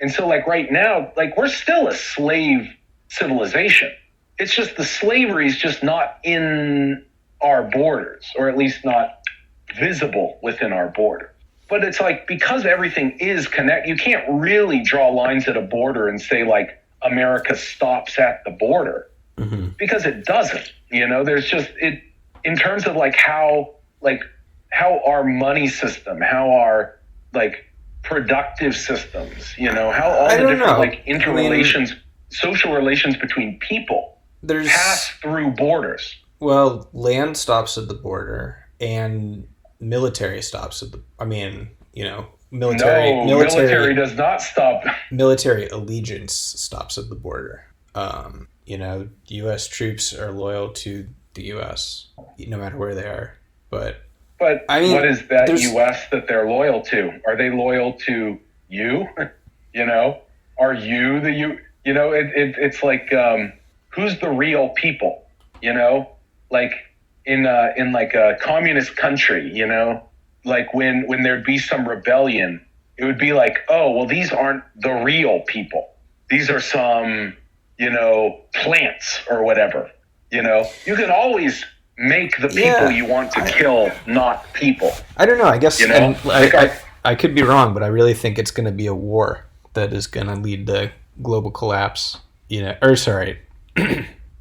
And so right now, we're still a slave civilization. It's just the slavery is just not in our borders, or at least not visible within our border. But it's because everything is connected, you can't really draw lines at a border and say America stops at the border, mm-hmm. because it doesn't. There's just it in terms of how our money system, how our productive systems, how all the different interrelations, social relations between people pass through borders. Well, land stops at the border and military stops at the, military does not stop. Military allegiance stops at the border. U.S. troops are loyal to the U.S. no matter where they are. But But I mean, what is that there's- U.S. that they're loyal to? Are they loyal to you? You know, are you the you? You know, it's like who's the real people? You know, like in like a communist country. You know, like when there'd be some rebellion, it would be like, oh well, these aren't the real people. These are some, you know, plants or whatever. You know, you can always make the people you want to kill not people. I don't know. I guess, You know, and like I could be wrong, but I really think it's going to be a war that is going to lead to global collapse. You know, or sorry,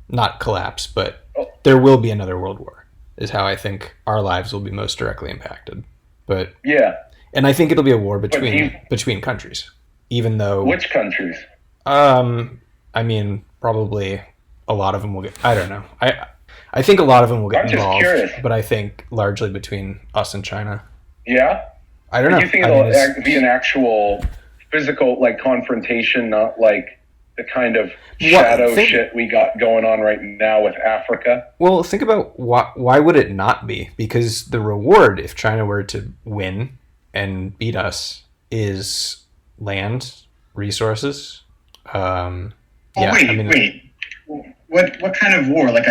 not collapse, but there will be another world war. Is how I think our lives will be most directly impacted. But yeah, and I think it'll be a war between countries, even though which countries? I mean, probably a lot of them will get. I don't know. I think a lot of them will get I'm just involved, curious. but I think largely between us and China. Yeah, I don't know. do you think I mean, it'll be an actual physical like confrontation, not like the kind of shadow shit we got going on right now with Africa? Well, think about why would it not be? Because the reward, if China were to win and beat us, is land, resources. Wait. What kind of war? Like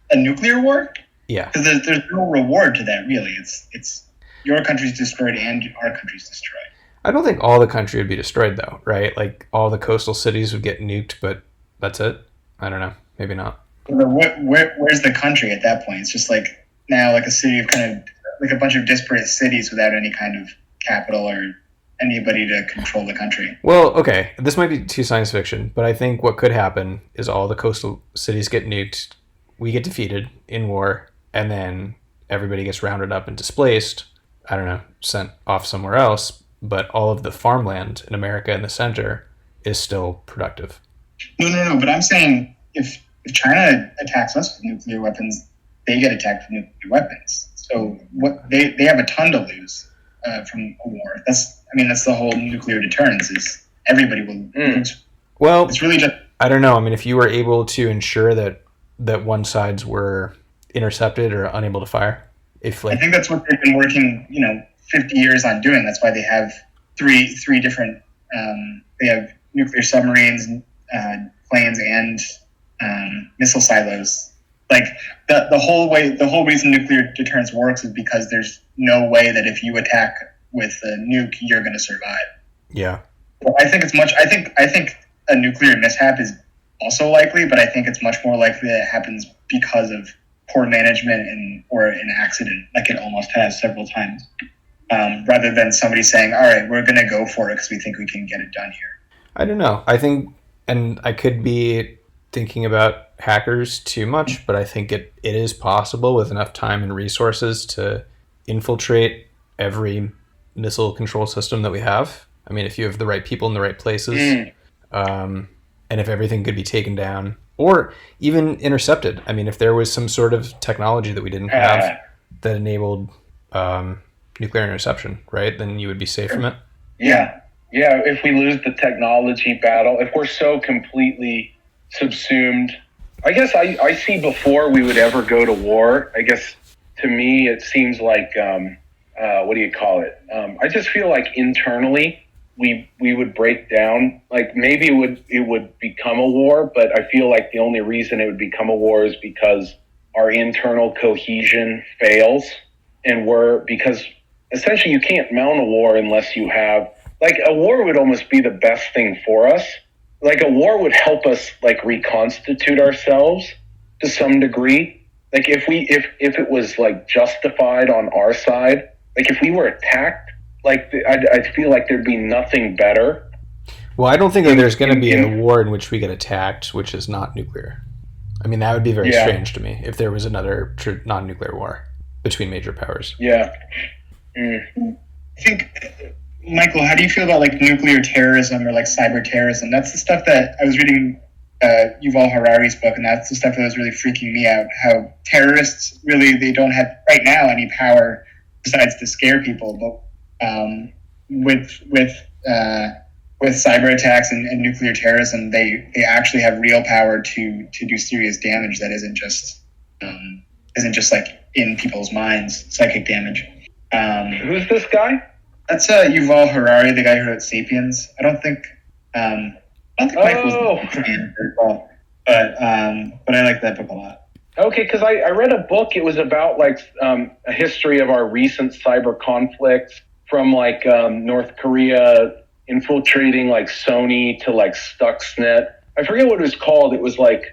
a nuclear war? Yeah. Because there's no reward to that, really. It's your country's destroyed and our country's destroyed. I don't think all the country would be destroyed, though, right? Like, all the coastal cities would get nuked, but that's it? I don't know. Maybe not. Where's the country at that point? It's just like now like a city of kind of like a bunch of disparate cities without any kind of capital or anybody to control the country. Well, okay, this might be too science fiction, but I think what could happen is all the coastal cities get nuked, we get defeated in war, and then everybody gets rounded up and displaced, I don't know, sent off somewhere else, but all of the farmland in America in the center is still productive. No, but I'm saying if China attacks us with nuclear weapons, they get attacked with nuclear weapons. So what they have a ton to lose from a war. That's the whole nuclear deterrence is everybody will lose. Well, it's really just I don't know. I mean, if you were able to ensure that one sides were intercepted or unable to fire, if like I think that's what they've been working, 50 years on doing. That's why they have three different. They have nuclear submarines, planes, and missile silos. Like the whole reason nuclear deterrence works is because there's no way that if you attack with a nuke, you're going to survive. Yeah. Well, I think a nuclear mishap is also likely, but I think it's much more likely that it happens because of poor management or an accident, like it almost has several times, rather than somebody saying, all right, we're going to go for it because we think we can get it done here. I don't know. I think, and I could be thinking about hackers too much, but I think it is possible with enough time and resources to infiltrate every missile control system that we have. I mean, if you have the right people in the right places, and if everything could be taken down or even intercepted. I mean, if there was some sort of technology that we didn't have that enabled nuclear interception, right, then you would be safe from it. Yeah. If we lose the technology battle, if we're so completely subsumed, I guess I see before we would ever go to war, I guess to me it seems like, what do you call it? I just feel like internally we would break down. Like maybe it would become a war, but I feel like the only reason it would become a war is because our internal cohesion fails, and because essentially you can't mount a war unless you have, like, a war would almost be the best thing for us. Like a war would help us like reconstitute ourselves to some degree. Like if it was like justified on our side, like if we were attacked, like I feel like there'd be nothing better. Well, I don't think that there's going to be a war in which we get attacked, which is not nuclear. I mean, that would be very strange to me if there was another non-nuclear war between major powers. Yeah. I think, Michael, how do you feel about like nuclear terrorism or like cyber terrorism? That's the stuff that I was reading Yuval Harari's book, and that's the stuff that was really freaking me out. How terrorists really, they don't have right now any power besides to scare people, but with cyber attacks and nuclear terrorism, they actually have real power to do serious damage that isn't just like in people's minds, psychic damage. Who's this guy? That's Yuval Harari, the guy who wrote *Sapiens*. I don't think Michael was a fan very well, but I like that book a lot. Okay, because I read a book. It was about like a history of our recent cyber conflicts, from like North Korea infiltrating like Sony to like Stuxnet. I forget what it was called. It was like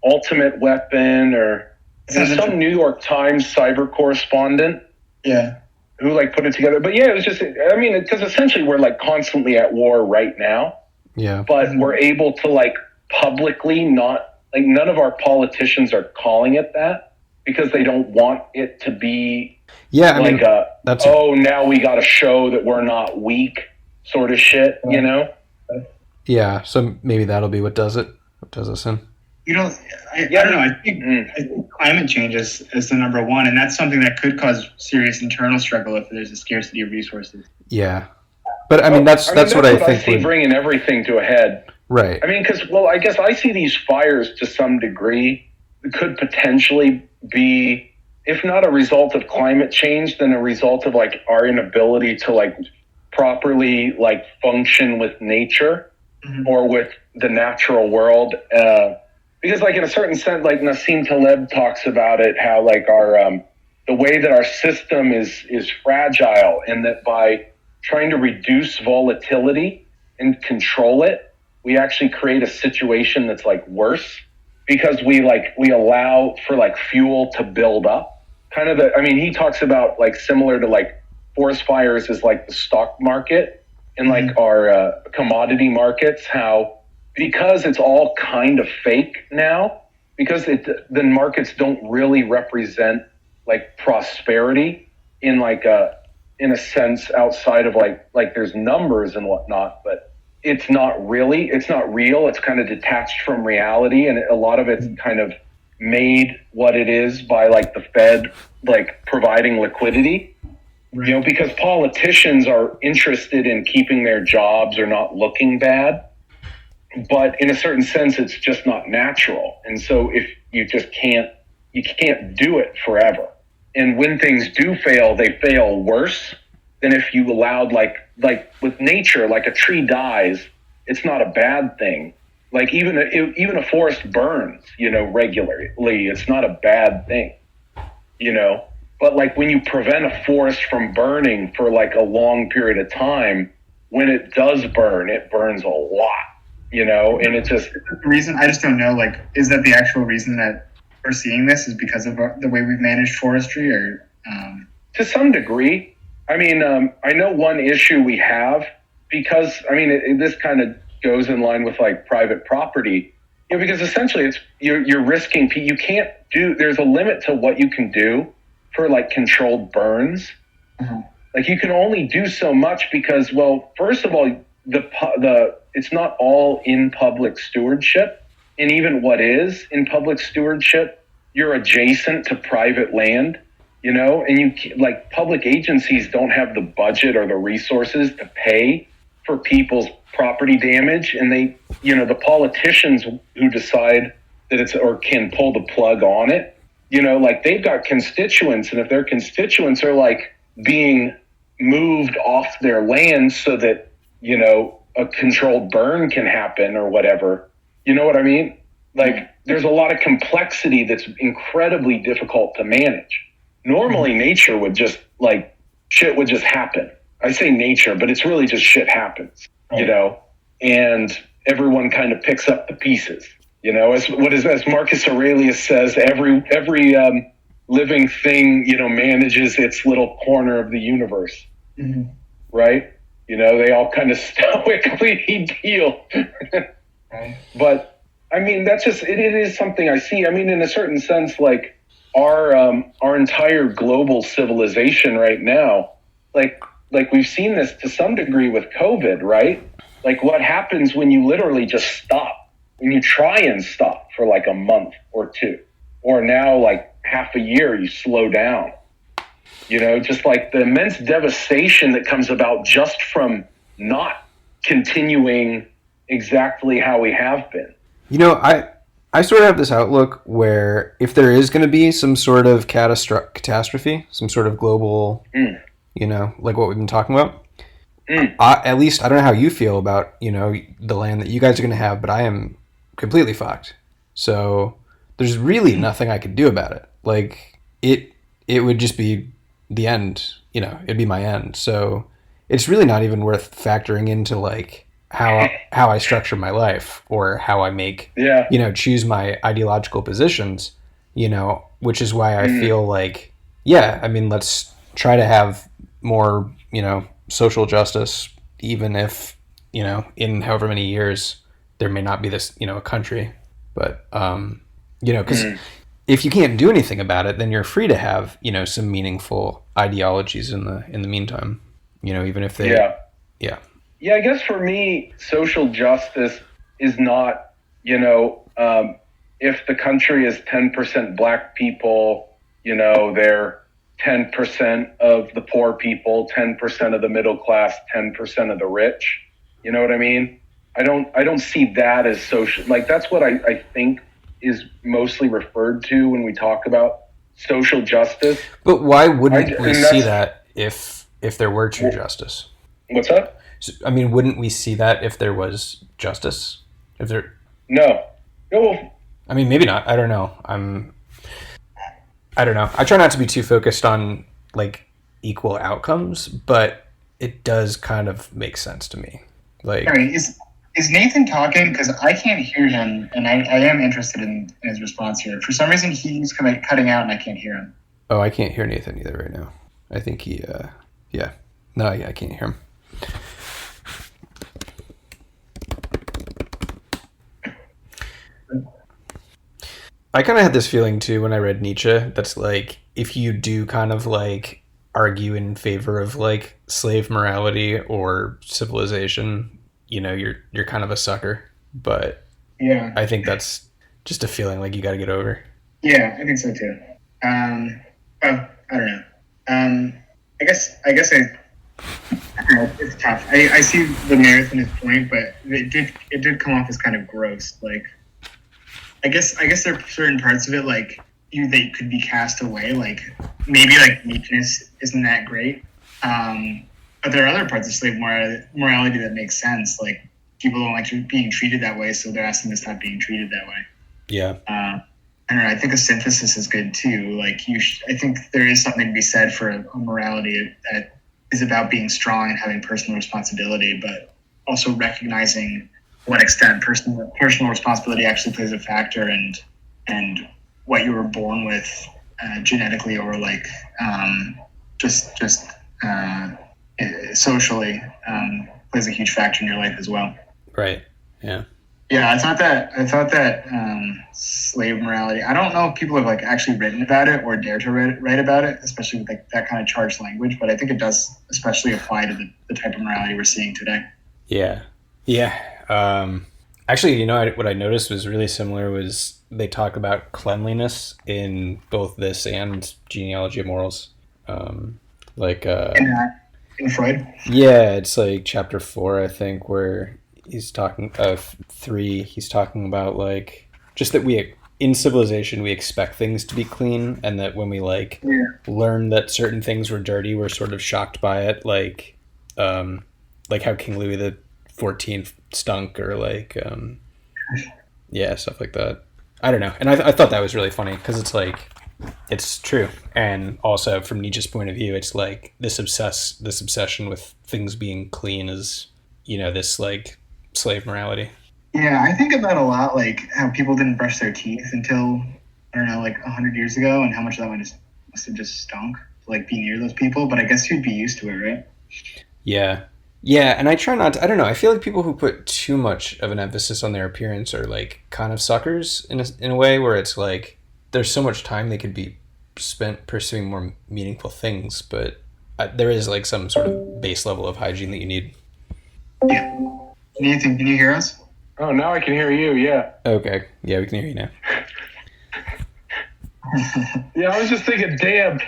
Ultimate Weapon, or some New York Times cyber correspondent. Yeah. Who like put it together. But yeah, it was just, I mean, because essentially we're like constantly at war right now. Yeah. But we're able to like publicly not, like none of our politicians are calling it that because they don't want it to be now we got to show that we're not weak sort of shit, you know? Yeah. So maybe that'll be what does us in. I don't know. I think climate change is the number one, and that's something that could cause serious internal struggle if there's a scarcity of resources. Yeah, but I mean that's what I think. I see bringing everything to a head. Right. I mean, because I guess I see these fires to some degree could potentially be, if not a result of climate change, then a result of like our inability to like properly like function with nature or with the natural world. Because like in a certain sense, like Nassim Taleb talks about it, how like our the way that our system is fragile, and that by trying to reduce volatility and control it, we actually create a situation that's like worse, because we allow for like fuel to build up. Kind of he talks about like similar to like forest fires is like the stock market and like our commodity markets, how because it's all kind of fake now, because the markets don't really represent like prosperity in like in a sense outside of like there's numbers and whatnot, but it's not real. It's kind of detached from reality, and a lot of it's kind of made what it is by like the Fed like providing liquidity. Right. You know, because politicians are interested in keeping their jobs or not looking bad. But in a certain sense, it's just not natural. And so if you just can't do it forever. And when things do fail, they fail worse than if you allowed like with nature, like a tree dies, it's not a bad thing. Like even a forest burns, you know, regularly, it's not a bad thing, you know. But like when you prevent a forest from burning for like a long period of time, when it does burn, it burns a lot. You know, and it's just the reason. I just don't know. Like, is that the actual reason that we're seeing this is because of the way we've managed forestry, or to some degree? I mean, I know one issue we have, because I mean this kind of goes in line with like private property, you know, because essentially it's you're risking. You can't do. There's a limit to what you can do for like controlled burns. Mm-hmm. Like you can only do so much because, well, first of all, it's not all in public stewardship. And even what is in public stewardship, you're adjacent to private land, you know, and like public agencies don't have the budget or the resources to pay for people's property damage. And they, you know, the politicians who decide that it's, or can pull the plug on it, you know, like they've got constituents, and if their constituents are like being moved off their land so that, you know, a controlled burn can happen or whatever. You know what I mean? Like there's a lot of complexity that's incredibly difficult to manage. Normally nature would just like shit would just happen. I say nature, but it's really just shit happens, you know, and everyone kind of picks up the pieces, you know, as Marcus Aurelius says, every living thing, you know, manages its little corner of the universe. Mm-hmm. Right? You know, they all kind of stoically deal. Right. But I mean, that's just it is something I see. I mean, in a certain sense, like our entire global civilization right now, like we've seen this to some degree with COVID, right? Like what happens when you literally just stop, when you try and stop for like a month or two, or now like half a year, you slow down. You know, just like the immense devastation that comes about just from not continuing exactly how we have been. You know, I sort of have this outlook where if there is going to be some sort of catastrophe, some sort of global, like what we've been talking about, at least I don't know how you feel about, the land that you guys are going to have, but I am completely fucked. So there's really nothing I could do about it. Like it would just be the end, it'd be my end. So it's really not even worth factoring into like how I structure my life or how I make, choose my ideological positions, which is why I feel like, let's try to have more, social justice, even if, in however many years there may not be this, a country, but, because if you can't do anything about it, then you're free to have, some meaningful ideologies in the meantime, even if they, Yeah, I guess for me, social justice is not, if the country is 10% black people, they're 10% of the poor people, 10% of the middle class, 10% of the rich. You know what I mean? I don't see that as social. Like, that's what I think is mostly referred to when we talk about social justice. But why wouldn't we see that if there were true justice? What's that? So, wouldn't we see that if there was justice? No. Maybe not. I don't know. I don't know. I try not to be too focused on like equal outcomes, but it does kind of make sense to me. Like, sorry, is Nathan talking? Because I can't hear him, and I am interested in his response here. For some reason, he's cutting out, and I can't hear him. Oh, I can't hear Nathan either right now. I think he, I can't hear him. I kind of had this feeling too when I read Nietzsche. That's like, if you do kind of like argue in favor of like slave morality or civilization, you're kind of a sucker. But yeah, I think that's just a feeling like you got to get over. Yeah, I think so too. I don't know. I guess it's tough. I see the merit in his point, but it did come off as kind of gross. Like, I guess there are certain parts of it like they could be cast away. Like maybe like meekness isn't that great, but there are other parts of slave morality that make sense. Like people don't like being treated that way, so they're asking to stop being treated that way. Yeah. I don't know. I think a synthesis is good too. Like I think there is something to be said for a morality that is about being strong and having personal responsibility, but also recognizing what extent personal responsibility actually plays a factor, and what you were born with genetically or like just socially plays a huge factor in your life as well. Right. Yeah. Yeah, I thought that slave morality. I don't know if people have like actually written about it or dare to write about it, especially with like that kind of charged language. But I think it does especially apply to the type of morality we're seeing today. Yeah. Actually, what I noticed was really similar was they talk about cleanliness in both this and Genealogy of Morals. In Freud? Yeah, it's like chapter 4, I think, where he's talking of 3. He's talking about like just that in civilization we expect things to be clean, and that when we learn that certain things were dirty, we're sort of shocked by it, like how King Louis the 14th stunk, or stuff like that. I don't know, and I thought that was really funny because it's like it's true, and also from Nietzsche's point of view, it's like this obsession with things being clean is this like slave morality. Yeah, I think about a lot like how people didn't brush their teeth until I don't know, like 100 years ago, and how much that must have just stunk to like be near those people. But I guess you'd be used to it, right? Yeah, and I try not to, I don't know, I feel like people who put too much of an emphasis on their appearance are like kind of suckers in a way where it's like there's so much time they could be spent pursuing more meaningful things, but there is like some sort of base level of hygiene that you need. Yeah. Nathan, can you hear us? Oh, now I can hear you, yeah. Okay, yeah, we can hear you now. Yeah, I was just thinking, damn,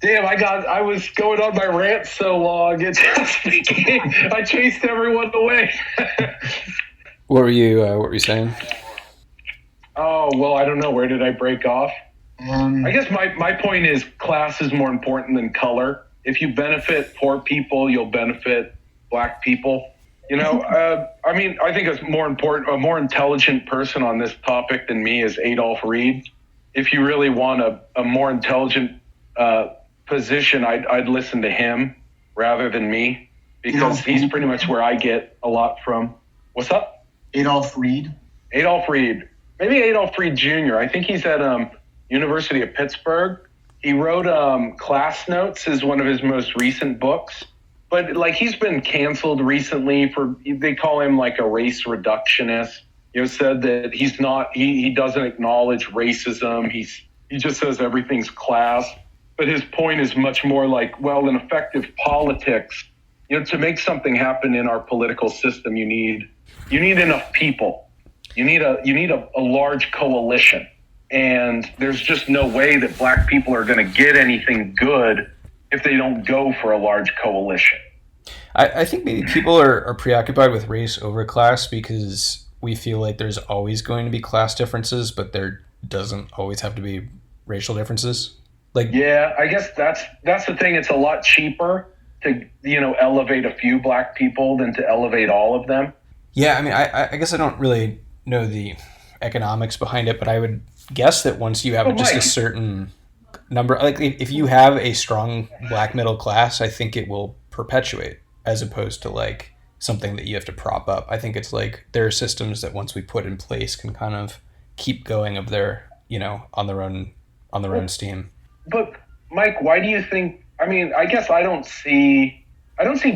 I was going on my rant so long, it just became, I chased everyone away. What were you saying? Oh, well, I don't know. Where did I break off? I guess my point is class is more important than color. If you benefit poor people, you'll benefit black people. I mean, I think a more intelligent person on this topic than me is Adolf Reed. If you really want a more intelligent position, I'd listen to him rather than me, because he's pretty much where I get a lot from. What's up? Adolf Reed. Adolf Reed. Maybe Adolf Reed Jr. I think he's at University of Pittsburgh. He wrote Class Notes is one of his most recent books. But like he's been canceled recently they call him like a race reductionist. Said that he doesn't acknowledge racism. He just says everything's class. But his point is much more like, well, in effective politics, to make something happen in our political system, you need enough people. You need a large coalition. And there's just no way that black people are going to get anything good if they don't go for a large coalition. I think maybe people are preoccupied with race over class because we feel like there's always going to be class differences, but there doesn't always have to be racial differences. Yeah, I guess that's the thing. It's a lot cheaper to elevate a few black people than to elevate all of them. Yeah, I mean, I guess I don't really know the economics behind it, but I would guess that once you have a certain number, like if you have a strong black middle class, I think it will perpetuate as opposed to like something that you have to prop up. I think it's like there are systems that once we put in place can kind of keep going of their, on their own steam. But Mike, why do you think, I mean, I guess I don't see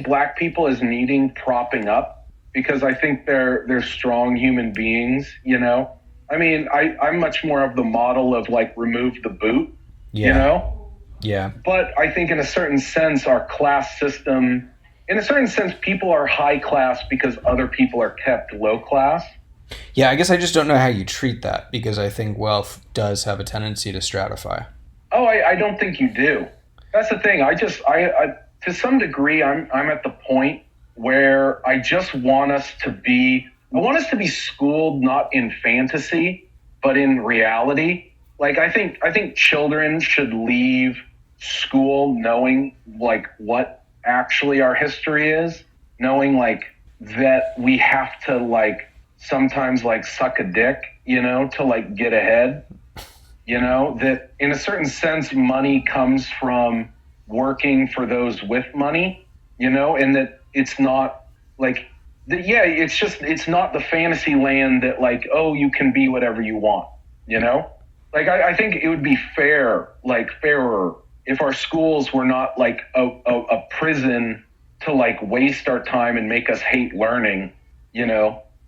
black people as needing propping up, because I think they're strong human beings, I mean, I'm much more of the model of like remove the boot, Yeah. But I think in a certain sense, our class system, in a certain sense, people are high class because other people are kept low class. Yeah, I guess I just don't know how you treat that, because I think wealth does have a tendency to stratify. Oh, I don't think you do. That's the thing. I to some degree, I'm at the point where I just want us to be schooled not in fantasy, but in reality. Like I think children should leave school knowing like what actually our history is, knowing like that we have to like sometimes like suck a dick, to like get ahead. That in a certain sense, money comes from working for those with money, and that it's not like, it's not the fantasy land that like, oh, you can be whatever you want, Like, I think it would be fairer if our schools were not like a prison to like waste our time and make us hate learning,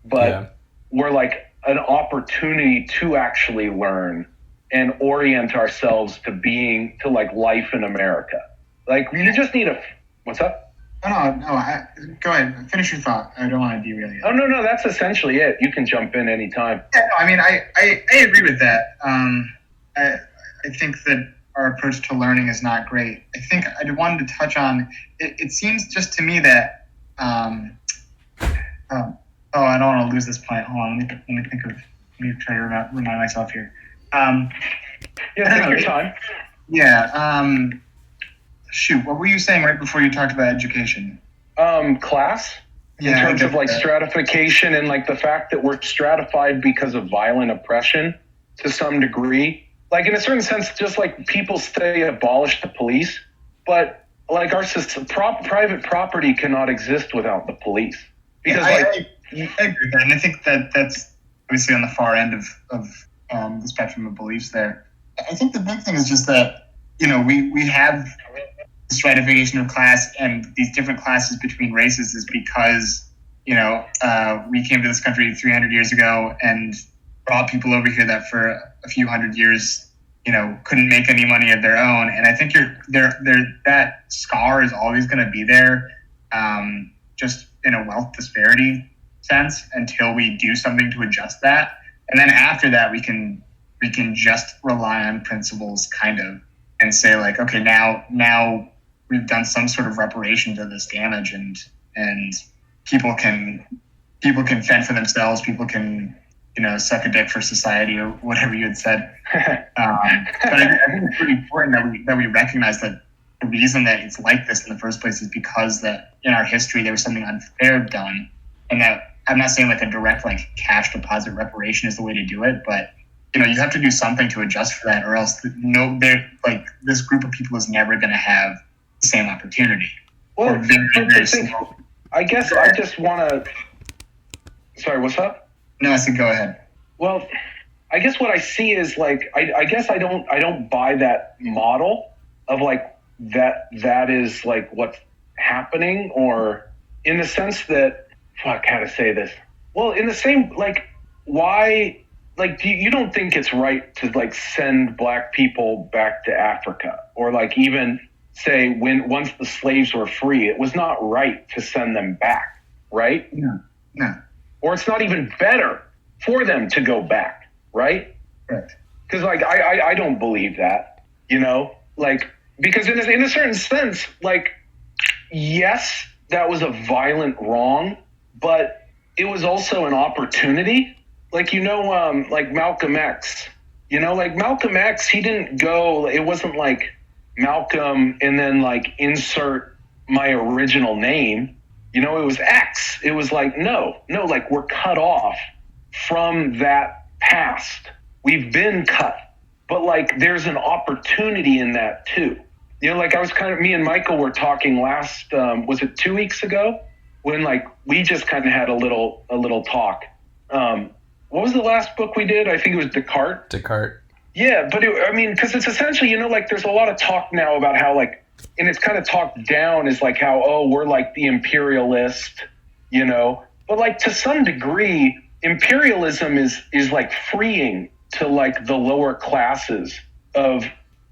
but we're like an opportunity to actually learn and orient ourselves to like life in America. Like you just need what's up? No, go ahead. Finish your thought. I don't want to derail you. Oh, no, that's essentially it. You can jump in anytime. Yeah, no, I mean, I agree with that. I think that our approach to learning is not great. I think I wanted to touch on, it seems just to me that, I don't want to lose this point. Hold on, let me try to remind myself here. Take your time. Yeah. Shoot, what were you saying right before you talked about education? Class. In terms of like stratification and like the fact that we're stratified because of violent oppression to some degree. Like in a certain sense, just like people say abolish the police, but like our system, private property cannot exist without the police. Because I agree with that, and I think that's obviously on the far end of the spectrum of beliefs there. I think the big thing is just that, we have stratification of class and these different classes between races is because, we came to this country 300 years ago and brought people over here that for a few hundred years, couldn't make any money of their own. And I think that scar is always going to be there, just in a wealth disparity sense until we do something to adjust that. And then after that, we can just rely on principles kind of and say like, okay, now we've done some sort of reparation to this damage and people can fend for themselves. People can suck a dick for society or whatever you had said. But I think it's pretty important that we recognize that the reason that it's like this in the first place is because that in our history there was something unfair done, and that I'm not saying like a direct like cash deposit reparation is the way to do it, but you have to do something to adjust for that, or else this group of people is never going to have the same opportunity. Well, I guess I just want to. Sorry, what's up? No, I said go ahead. Well, I guess what I see is like I guess I don't buy that model of like that is like what's happening, or in the sense that how to say this? Well, in the same like why. Like, you don't think it's right to like send black people back to Africa, or like even say once the slaves were free, it was not right to send them back, right? No. Or it's not even better for them to go back, right? Right. Because like I don't believe that, like because in a certain sense, like yes, that was a violent wrong, but it was also an opportunity. Like, like Malcolm X, like Malcolm X, he didn't go, it wasn't like Malcolm and then like insert my original name, it was X. It was like, no, like we're cut off from that past. We've been cut, but like there's an opportunity in that too. Like I was me and Michael were talking last, was it 2 weeks ago? When like we just kind of had a little talk. What was the last book we did? I think it was Descartes. Yeah, but because it's essentially, like there's a lot of talk now about how like, and it's kind of talked down as like how, we're like the imperialist, but like to some degree, imperialism is like freeing to like the lower classes of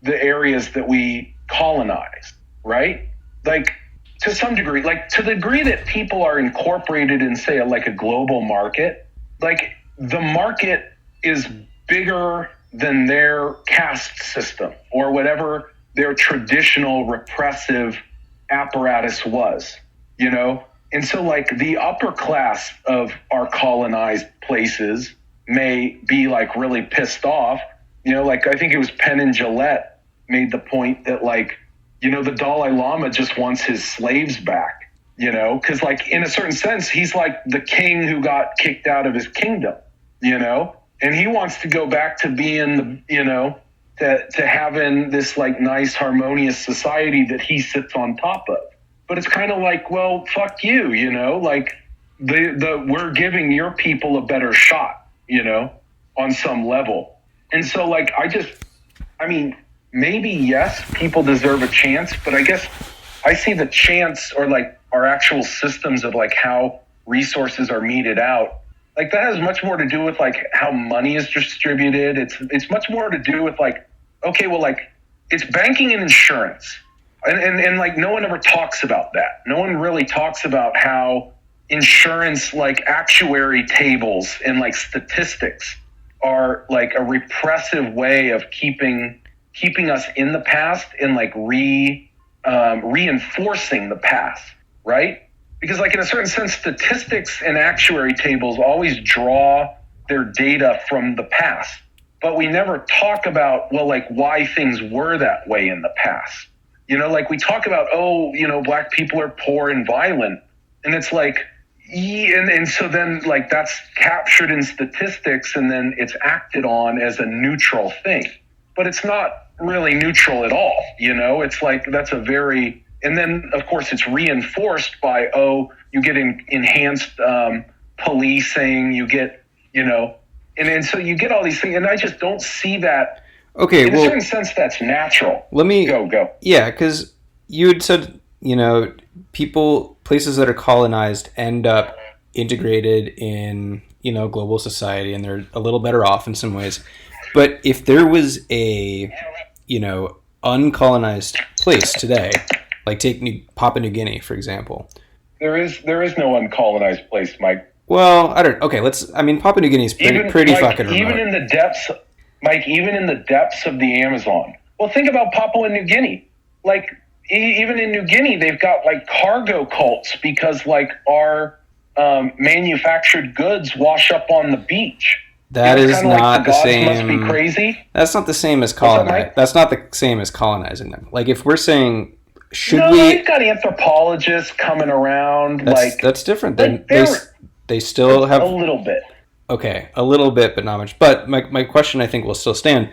the areas that we colonize, right? Like to some degree, like to the degree that people are incorporated in say like a global market, like the market is bigger than their caste system or whatever their traditional repressive apparatus was, And so like the upper class of our colonized places may be like really pissed off, like I think it was Penn and Jillette made the point that like, the Dalai Lama just wants his slaves back, because like in a certain sense, he's like the king who got kicked out of his kingdom. And he wants to go back to being to having this like nice harmonious society that he sits on top of. But it's kind of like, well, fuck you, like we're giving your people a better shot, on some level. And so like, maybe yes, people deserve a chance, but I guess I see the chance or like our actual systems of like how resources are meted out. Like that has much more to do with like how money is distributed. It's much more to do with like, okay, well, like it's banking and insurance. And like no one ever talks about that. No one really talks about how insurance, like actuary tables and like statistics are like a repressive way of keeping us in the past and like reinforcing the past, right? Because like in a certain sense, statistics and actuary tables always draw their data from the past, but we never talk about, well, like why things were that way in the past. Like we talk about, black people are poor and violent. And it's like, and so then like that's captured in statistics and then it's acted on as a neutral thing, but it's not really neutral at all. It's like, and then of course it's reinforced by, you get enhanced policing, you get, and so you get all these things. And I just don't see that. Okay. In a certain sense, that's natural. Let me go. Yeah. 'Cause you had said, places that are colonized end up integrated in, global society, and they're a little better off in some ways. But if there was a, uncolonized place today, like take Papua New Guinea, for example. There is no uncolonized place, Mike. Well, Papua New Guinea is pretty fucking remote. Even in the depths of the Amazon. Well, think about Papua New Guinea. Like, even in New Guinea, they've got like cargo cults because like our manufactured goods wash up on the beach. That It's is kinda not the the gods same. must be crazy. That's not the same as that, colonizing. Mike? That's not the same as colonizing them. Like if we're saying, should No, we? you've got anthropologists coming around. That's different. like They they're they still a have little bit. okay, a little bit, but not much. But my question, I think, will still stand.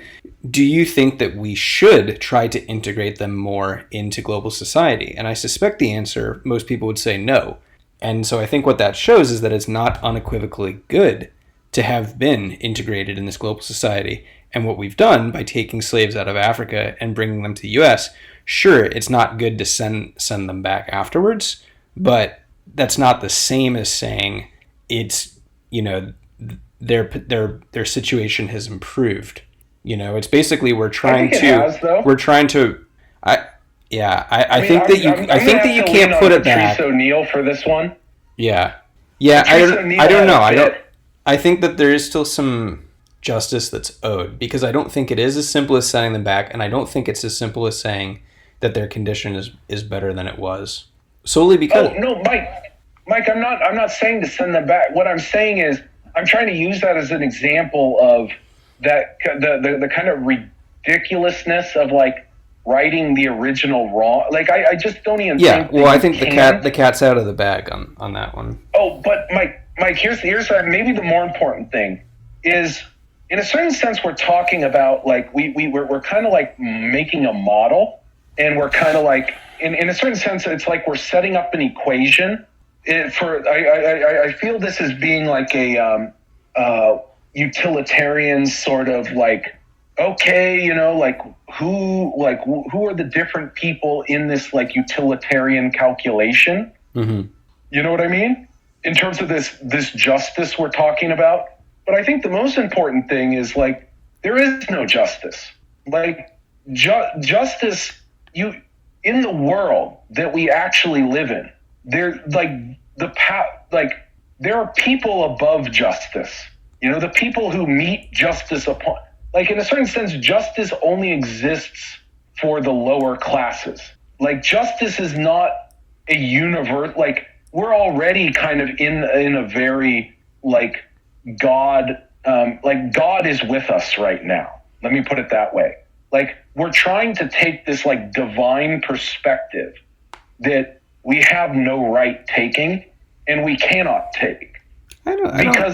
Do you think that we should try to integrate them more into global society? And I suspect the answer, most people would say no. And so I think what that shows is that it's not unequivocally good to have been integrated in this global society. And what we've done by taking slaves out of Africa and bringing them to the U.S., sure, it's not good to send them back afterwards, but that's not the same as saying it's, their situation has improved. It's basically we're trying it has, though. I I think that you I'm I think that you can't put it back. Patrice O'Neill for this one. Yeah. Patrice O'Neill I don't know. had a bit. I think that there is still some justice that's owed because I don't think it is as simple as sending them back, and I don't think it's as simple as saying that their condition is better than it was. Solely because no, Mike, I'm not saying to send them back. What I'm saying is I'm trying to use that as an example of that the kind of ridiculousness of like righting the original wrong. Like I just don't even think well, I think the cat's out of the bag on that one. Oh, but Mike, here's maybe the more important thing is, in a certain sense, we're talking about like we're kind of like making a model, and we're kind of like in a certain sense, it's like we're setting up an equation. I feel this as being like a utilitarian sort of like, okay, like who are the different people in this like utilitarian calculation? Mm-hmm. You know what I mean? In terms of this justice we're talking about. But I think the most important thing is like there is no justice. Like justice, in the world that we actually live in, there there are people above justice. The people who meet justice upon, like in a certain sense, justice only exists for the lower classes. Like justice is not a universe. Like we're already kind of in a very like God is with us right now. Let me put it that way. Like we're trying to take this like divine perspective that we have no right taking and we cannot take. First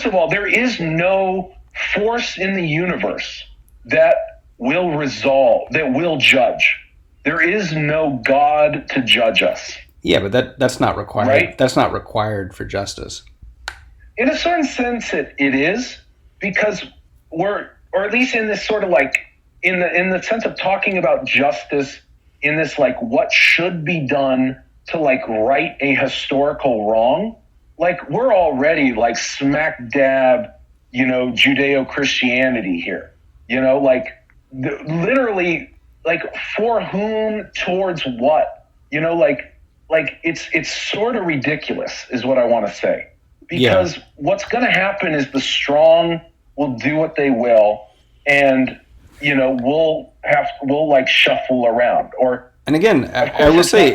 of all, there is no force in the universe that will judge. There is no God to judge us. Yeah, but that's not required. Right? That's not required for justice. In a certain sense, it is, because or at least in this sort of like, in the sense of talking about justice, in this like what should be done to like right a historical wrong, like we're already like smack dab, Judeo-Christianity here, literally like for whom, towards what, like it's sort of ridiculous is what I want to say, because what's going to happen is the strong will do what they will, and we'll like shuffle around. And again, I will say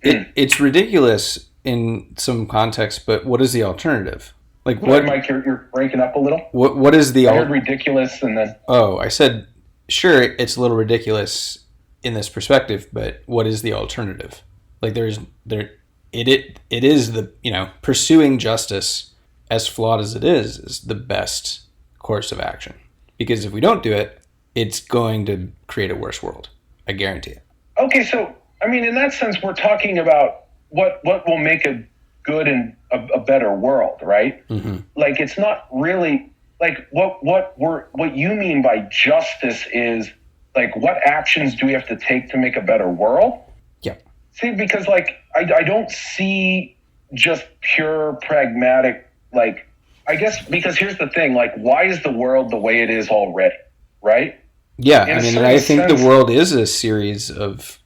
it's ridiculous in some context, but what is the alternative? Like Sorry, Mike, you're breaking up a little. What is the? I heard ridiculous, and then I said sure, it's a little ridiculous in this perspective, but what is the alternative? Like it is the pursuing justice, as flawed as it is the best course of action, because if we don't do it, it's going to create a worse world. I guarantee it. Okay, so I mean, in that sense, we're talking about what will make a good and a better world, right? Mm-hmm. Like it's not really like what you mean by justice is like what actions do we have to take to make a better world? Yeah. See, because like I don't see just pure pragmatic, like I guess, because here's the thing, like why is the world the way it is already, right? Yeah, I think the world is a series of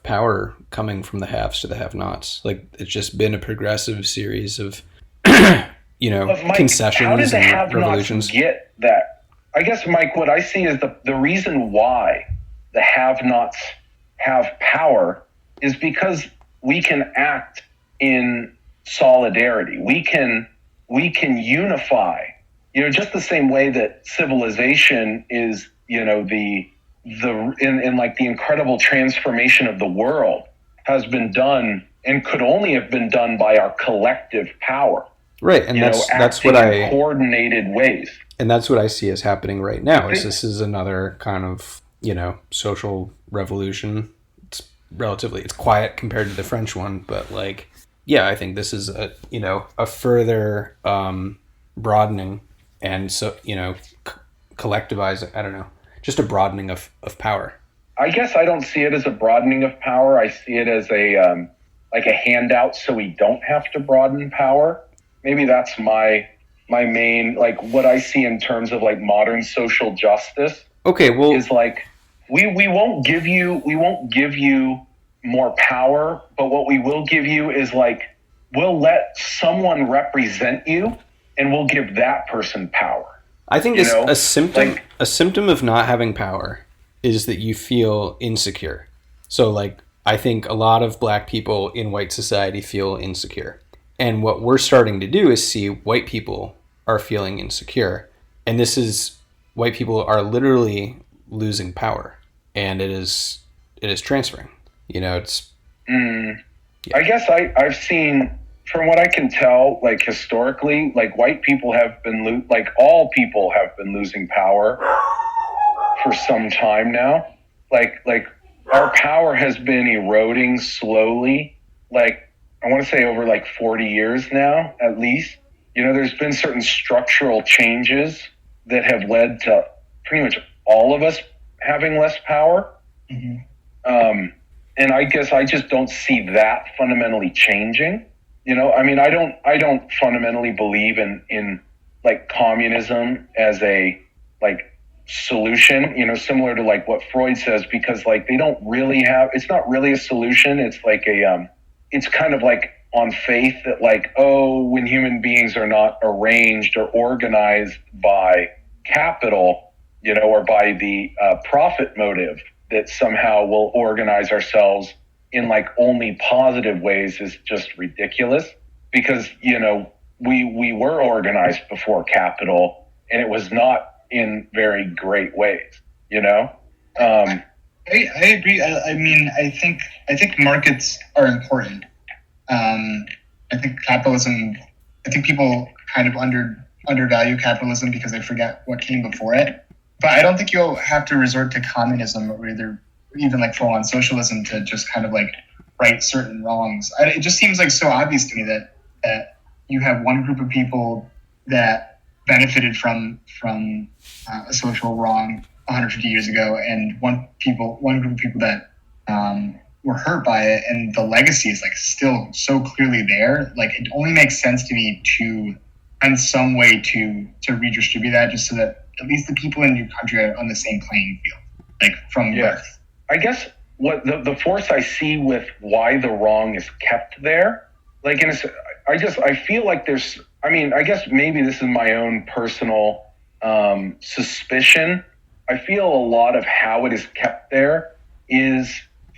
power coming from the haves to the have-nots. Like it's just been a progressive series of Mike, concessions and revolutions. Get that? I guess, Mike, what I see is the reason why the have-nots have power is because we can act in solidarity. We can we can unify, just the same way that civilization is, in like the incredible transformation of the world has been done and could only have been done by our collective power. Right, and that's what in coordinated ways. And that's what I see as happening right now. This is another kind of, social revolution. It's quiet compared to the French one, but like, yeah, I think this is a further broadening and collectivizing. I don't know, just a broadening of power. I guess I don't see it as a broadening of power. I see it as a handout, so we don't have to broaden power. Maybe that's my main, like, what I see in terms of like modern social justice. Okay, well, is like we won't give you more power, but what we will give you is like, we'll let someone represent you and we'll give that person power. I think a symptom of not having power is that you feel insecure. So like, I think a lot of black people in white society feel insecure. And what we're starting to do is see white people are feeling insecure. And white people are literally losing power. And it is transferring. Yeah. I guess I've seen, from what I can tell, like historically, like white people have been, all people have been losing power for some time now. Like our power has been eroding slowly. Like, I want to say over like 40 years now, at least. There's been certain structural changes that have led to pretty much all of us having less power. Mm-hmm. And I guess I just don't see that fundamentally changing. I don't fundamentally believe in like communism as a like solution, similar to like what Freud says, because like they don't really it's not really a solution. It's like it's kind of like on faith that like, when human beings are not arranged or organized by capital, or by the profit motive, that somehow we'll organize ourselves in like only positive ways is just ridiculous. Because, we were organized before capital, and it was not in very great ways, I agree. I think markets are important. I think people kind of undervalue capitalism because they forget what came before it. But I don't think you'll have to resort to communism or even like full on socialism to just kind of like right certain wrongs. It just seems like so obvious to me that you have one group of people that benefited from a social wrong 150 years ago, and one group of people that were hurt by it, and the legacy is like still so clearly there. Like, it only makes sense to me to find some way to redistribute that, just so that at least the people in your country are on the same playing field, like from birth. I guess what the force I see with why the wrong is kept there, like, I feel like there's, I guess maybe this is my own personal suspicion. I feel a lot of how it is kept there is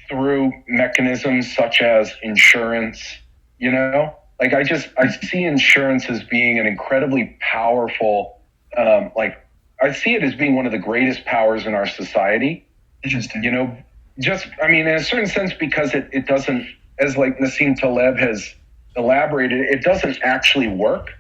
through mechanisms such as insurance, like I see insurance as being an incredibly powerful, I see it as being one of the greatest powers in our society. Interesting. In a certain sense, because it doesn't, as like Nassim Taleb has elaborated, it doesn't actually work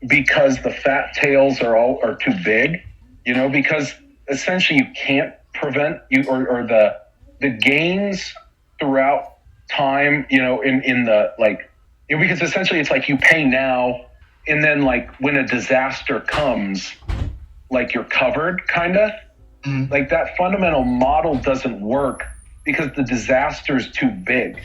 because the fat tails are too big, because essentially you can't prevent or the gains throughout time, in the like, because essentially it's like you pay now, and then like when a disaster comes, like you're covered, kind of. Mm. Like that fundamental model doesn't work because the disaster is too big,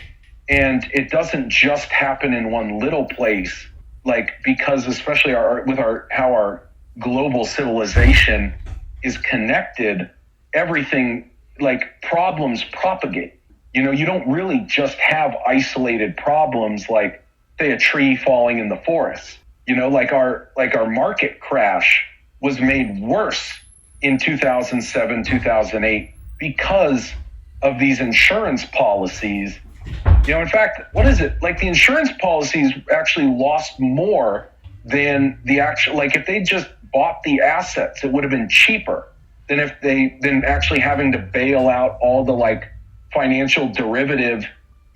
and it doesn't just happen in one little place. Like, because especially how our global civilization is connected, everything, like, problems propagate. You don't really just have isolated problems like, say, a tree falling in the forest. Like our market crash was made worse in 2007, 2008 because of these insurance policies. In fact, what is it? Like, the insurance policies actually lost more than the actual, like if they just bought the assets, it would have been cheaper than actually having to bail out all the like financial derivative,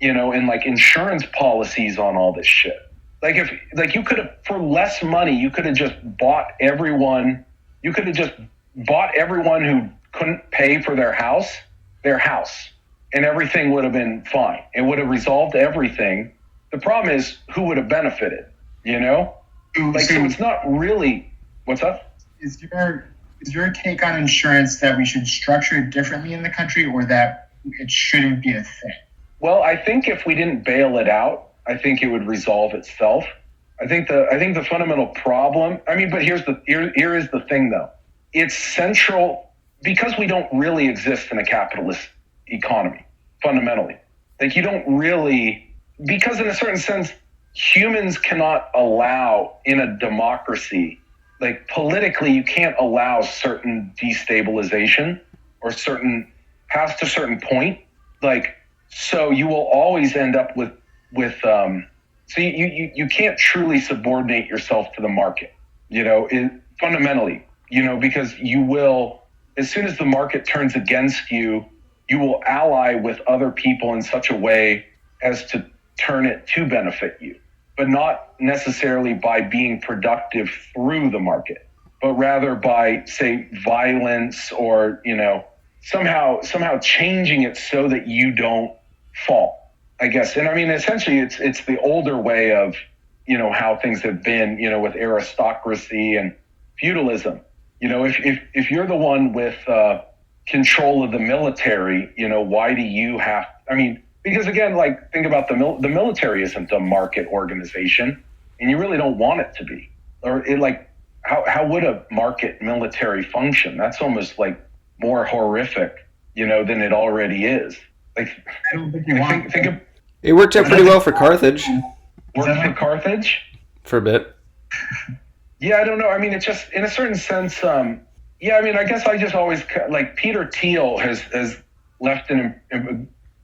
and like insurance policies on all this shit. Like if like you could have, for less money, you could have just bought everyone. You could have just bought everyone who couldn't pay for their house, and everything would have been fine. It would have resolved everything. The problem is who would have benefited, Like, so it's not really, what's up? Is your take on insurance that we should structure it differently in the country, or that it shouldn't be a thing? Well, I think if we didn't bail it out, I think it would resolve itself. I think the fundamental problem, but here is the thing though. It's central because we don't really exist in a capitalist economy, fundamentally. Like you don't really, because in a certain sense, humans cannot allow in a democracy, like politically, you can't allow certain destabilization or past a certain point. Like, so you will always end up with so you can't truly subordinate yourself to the market, fundamentally, because you will, as soon as the market turns against you, you will ally with other people in such a way as to turn it to benefit you, but not necessarily by being productive through the market, but rather by, say, violence or, somehow changing it so that you don't fall, I guess. And essentially it's the older way of, how things have been, with aristocracy and feudalism. If you're the one with control of the military, why do you have, because again, like think about the military isn't a market organization, and you really don't want it to be. Or it like, how would a market military function? That's almost like more horrific, than it already is. Like, I don't think you want think of, It worked out pretty well for Carthage. Worked for Carthage? For a bit. Yeah, I don't know. It's just, in a certain sense, I guess I just always, like, Peter Thiel has left a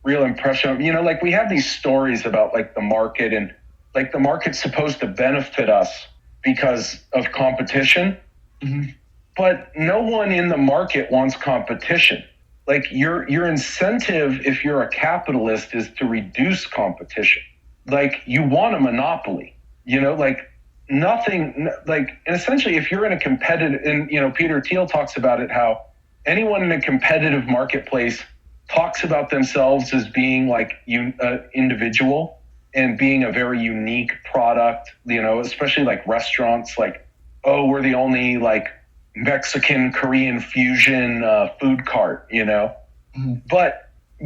real impression. Like, we have these stories about, like, the market, and, like, the market's supposed to benefit us because of competition. Mm-hmm. But no one in the market wants competition. Like, your incentive, if you're a capitalist, is to reduce competition. Like, you want a monopoly, like nothing, like, and essentially if you're in a competitive, and, Peter Thiel talks about it, how anyone in a competitive marketplace talks about themselves as being like individual and being a very unique product, especially like restaurants, like, oh, we're the only like Mexican, Korean fusion food cart, Mm-hmm.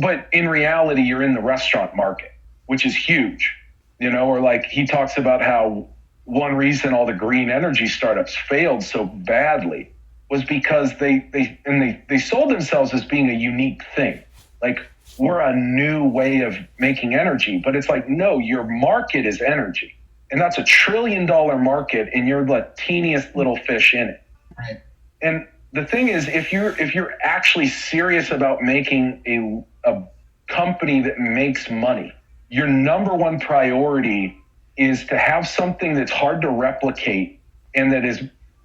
But in reality, you're in the restaurant market, which is huge, or like he talks about how one reason all the green energy startups failed so badly was because they sold themselves as being a unique thing. Like, we're a new way of making energy, but it's like, no, your market is energy. And that's $1 trillion market, and you're the teeniest little fish in it. Right. And the thing is, if you're actually serious about making a company that makes money, your number one priority is to have something that's hard to replicate and that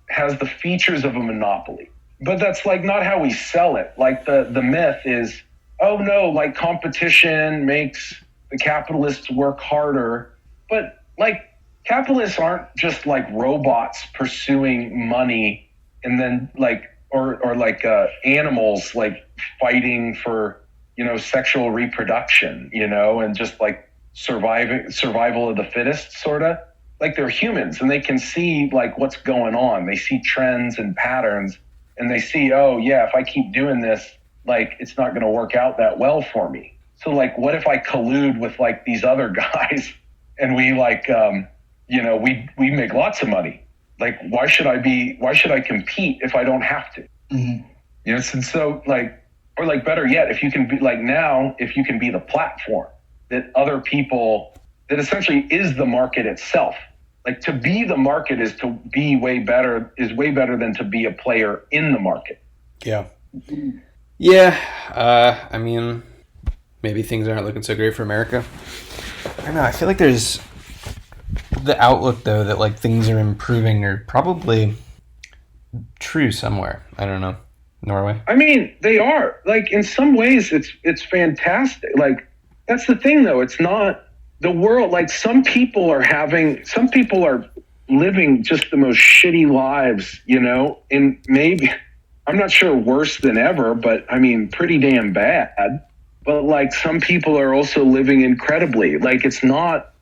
has the features of a monopoly. But that's like not how we sell it. Like the myth is, oh no, like competition makes the capitalists work harder. But like capitalists aren't just like robots pursuing money and then like or like animals like fighting for sexual reproduction, and just like survival of the fittest, sort of. Like, they're humans and they can see like what's going on. They see trends and patterns, and they see, oh yeah, if I keep doing this, like it's not going to work out that well for me. So like, what if I collude with like these other guys and we like we make lots of money? Like, why should I compete if I don't have to? Mm-hmm. And so like, or like better yet, if you can be like, now, if you can be the platform that other people, that essentially is the market itself. Like, to be the market is way better than to be a player in the market. Yeah. Yeah. Maybe things aren't looking so great for America. I don't know. I feel like there's the outlook though that like things are improving are probably true somewhere. I don't know. Norway. I mean, they are. Like in some ways it's fantastic. Like that's the thing though. It's not the world. Like some people are living just the most shitty lives, and maybe I'm not sure worse than ever, but I mean pretty damn bad. But like some people are also living incredibly. Like it's not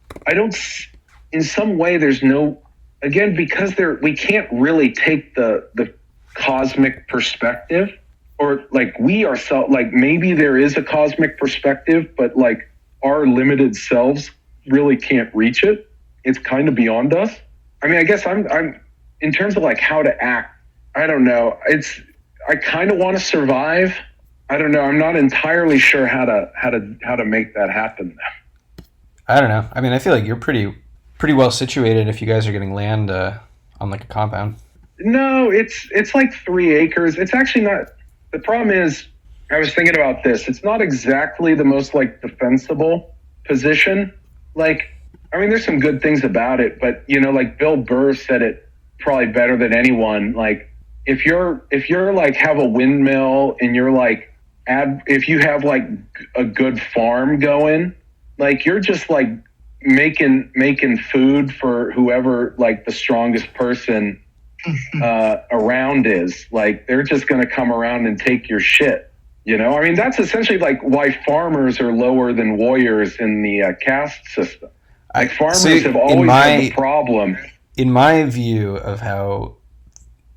in some way there's no, again, because we can't really take the cosmic perspective, or like we ourselves, like maybe there is a cosmic perspective, but like our limited selves really can't reach it. It's kind of beyond us. I mean, I guess I'm in terms of like how to act, I don't know. I kind of want to survive. I don't know. I'm not entirely sure how to make that happen. I don't know. I mean, I feel like you're pretty well situated if you guys are getting land on like a compound. No, it's like 3 acres. It's actually not. The problem is, I was thinking about this. It's not exactly the most like defensible position. Like, I mean, there's some good things about it, but like Bill Burr said it probably better than anyone. Like, if you're like have a windmill and you're like if you have like a good farm going, like you're just like making food for whoever like the strongest person around is. Like they're just going to come around and take your shit. I mean, that's essentially like why farmers are lower than warriors in the caste system. Like farmers have always had the problem. In my view of how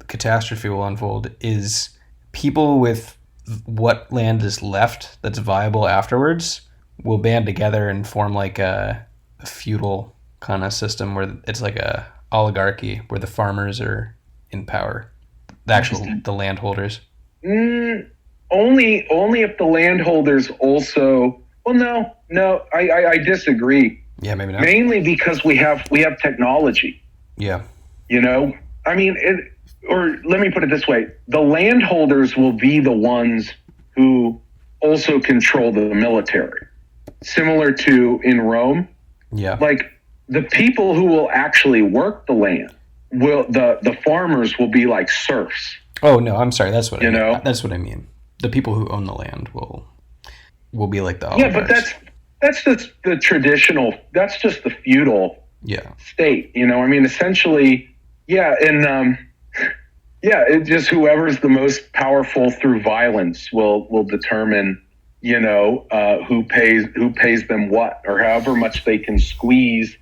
catastrophe will unfold is people with what land is left that's viable afterwards will band together and form like a feudal kind of system where it's like a oligarchy where the farmers are in power, the landholders. Only if the landholders also. Well, no, I disagree. Yeah, maybe not. Mainly because we have technology. Yeah. I mean, or let me put it this way: the landholders will be the ones who also control the military, similar to in Rome. Yeah. Like the people who will actually work the land the farmers will be like serfs. Oh no, I'm sorry. That's what I mean. That's what I mean. The people who own the land will be like the oligarchs. Yeah, but that's just the traditional. That's just the feudal state. I mean, essentially, and it just whoever's the most powerful through violence will determine who pays them what, or however much they can squeeze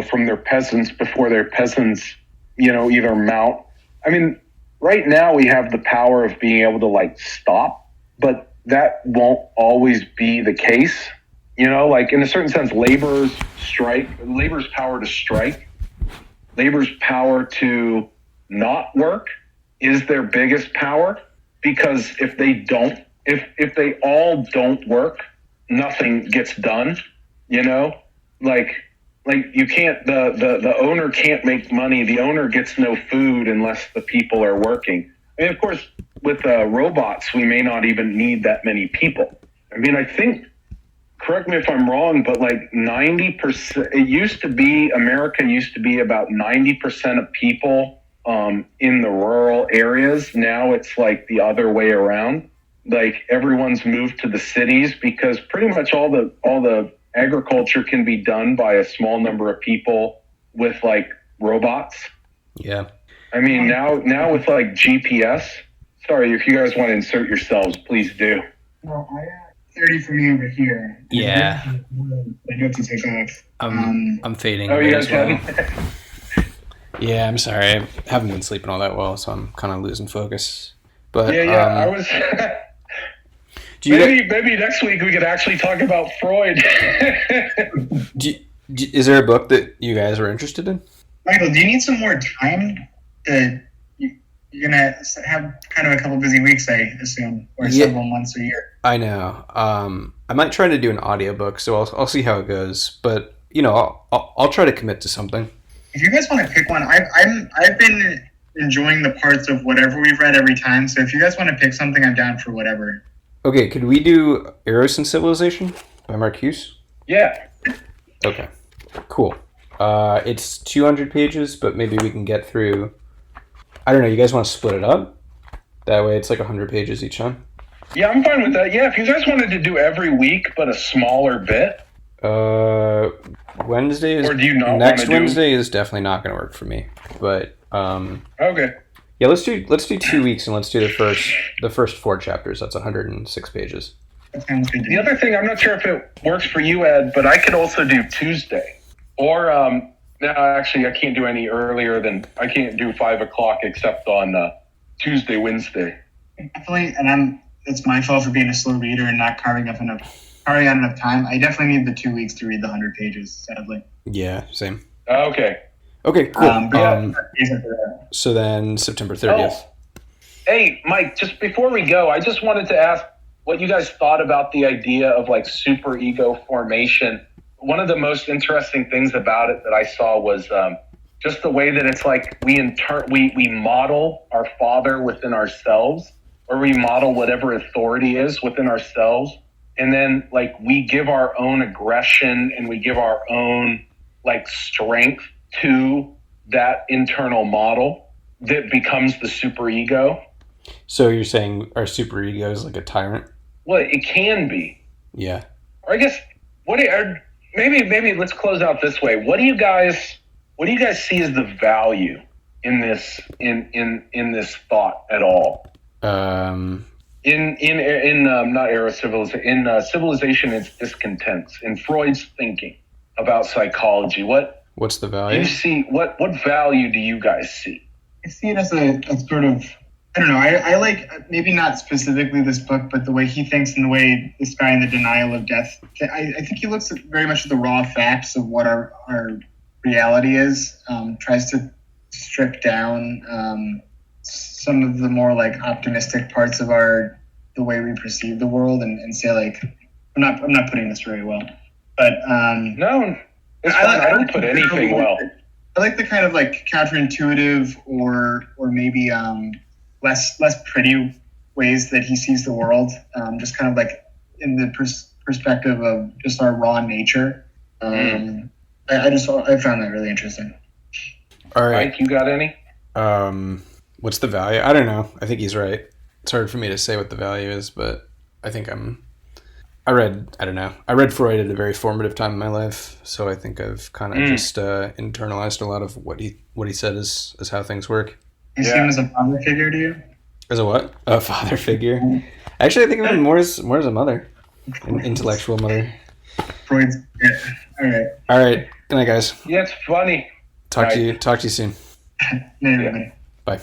from their peasants before their peasants either mount. I mean, right now we have the power of being able to like stop, but that won't always be the case. Like in a certain sense, labor's power to strike, labor's power to not work is their biggest power, because if they all don't work, nothing gets done. Like you can't, the owner can't make money. The owner gets no food unless the people are working. I mean, of course, with robots, we may not even need that many people. I mean, I think, correct me if I'm wrong, but like 90%, America used to be about 90% of people in the rural areas. Now it's like the other way around. Like everyone's moved to the cities because pretty much all the agriculture can be done by a small number of people with like robots. Yeah. I mean, now with like GPS, sorry, if you guys want to insert yourselves, please do. Well, I got 30 from you over here. Yeah. I have to take off. I'm fading. Oh, you guys well. haven't? Yeah, I'm sorry. I haven't been sleeping all that well, so I'm kind of losing focus. But I was. Maybe next week we could actually talk about Freud. Is there a book that you guys were interested in? Michael, do you need some more time? You're gonna have kind of a couple busy weeks, I assume, or several months or a year. I know. I might try to do an audiobook, so I'll see how it goes. But I'll try to commit to something. If you guys want to pick one, I've been enjoying the parts of whatever we've read every time. So if you guys want to pick something, I'm down for whatever. Okay, could we do Eros and Civilization by Mark Hughes? Yeah. Okay, cool. It's 200 pages, but maybe we can get through. I don't know. You guys want to split it up? That way, it's like 100 pages each time. Yeah, I'm fine with that. Yeah, if you guys wanted to do every week, but a smaller bit. Wednesday is. Or do you not next wanna Wednesday is definitely not going to work for me. But Okay. yeah, let's do 2 weeks and let's do the first 4 chapters. That's 106 pages. That sounds good. The other thing, I'm not sure if it works for you, Ed, but I could also do Tuesday. Or, no, actually, I can't do any earlier than, I can't do 5 o'clock except on Tuesday, Wednesday. Definitely, and it's my fault for being a slow reader and not carving out enough time. I definitely need the 2 weeks to read the 100 pages, sadly. Yeah, same. Okay. Okay, cool. Yeah, So then September 30th. Oh. Hey, Mike, just before we go, I just wanted to ask what you guys thought about the idea of like super ego formation. One of the most interesting things about it that I saw was just the way that it's like we model our father within ourselves, or we model whatever authority is within ourselves. And then like we give our own aggression and we give our own like strength to that internal model that becomes the superego. So you're saying our superego is like a tyrant? Well, it can be. Yeah. Or I guess maybe let's close out this way. What do you guys see as the value in this in this thought at all? In not era civilization, in civilization is discontents, in Freud's thinking about psychology. What's the Do value? you see what value do you guys see? I see it as a sort of, I don't know, I like, maybe not specifically this book, but the way he thinks and the way this guy in The Denial of Death, I think he looks very much at the raw facts of what our reality is, tries to strip down some of the more like optimistic parts of the way we perceive the world and say like, I'm not putting this very well, but No, it's fine. I don't put anything well. I like the kind of like counterintuitive or maybe less pretty ways that he sees the world, just kind of like in the perspective of just our raw nature. I found that really interesting. All right. Mike, you got any? What's the value? I don't know. I think he's right. It's hard for me to say what the value is, but I think I read Freud at a very formative time in my life, so I think I've kind of just internalized a lot of what he said is how things work. You see him as a father figure to you? As a what? A father figure? Actually, I think of him more as a mother, an intellectual mother. Freud's. Yeah. All right. Good night, guys. Yeah, it's funny. Talk to you soon. Maybe. Bye.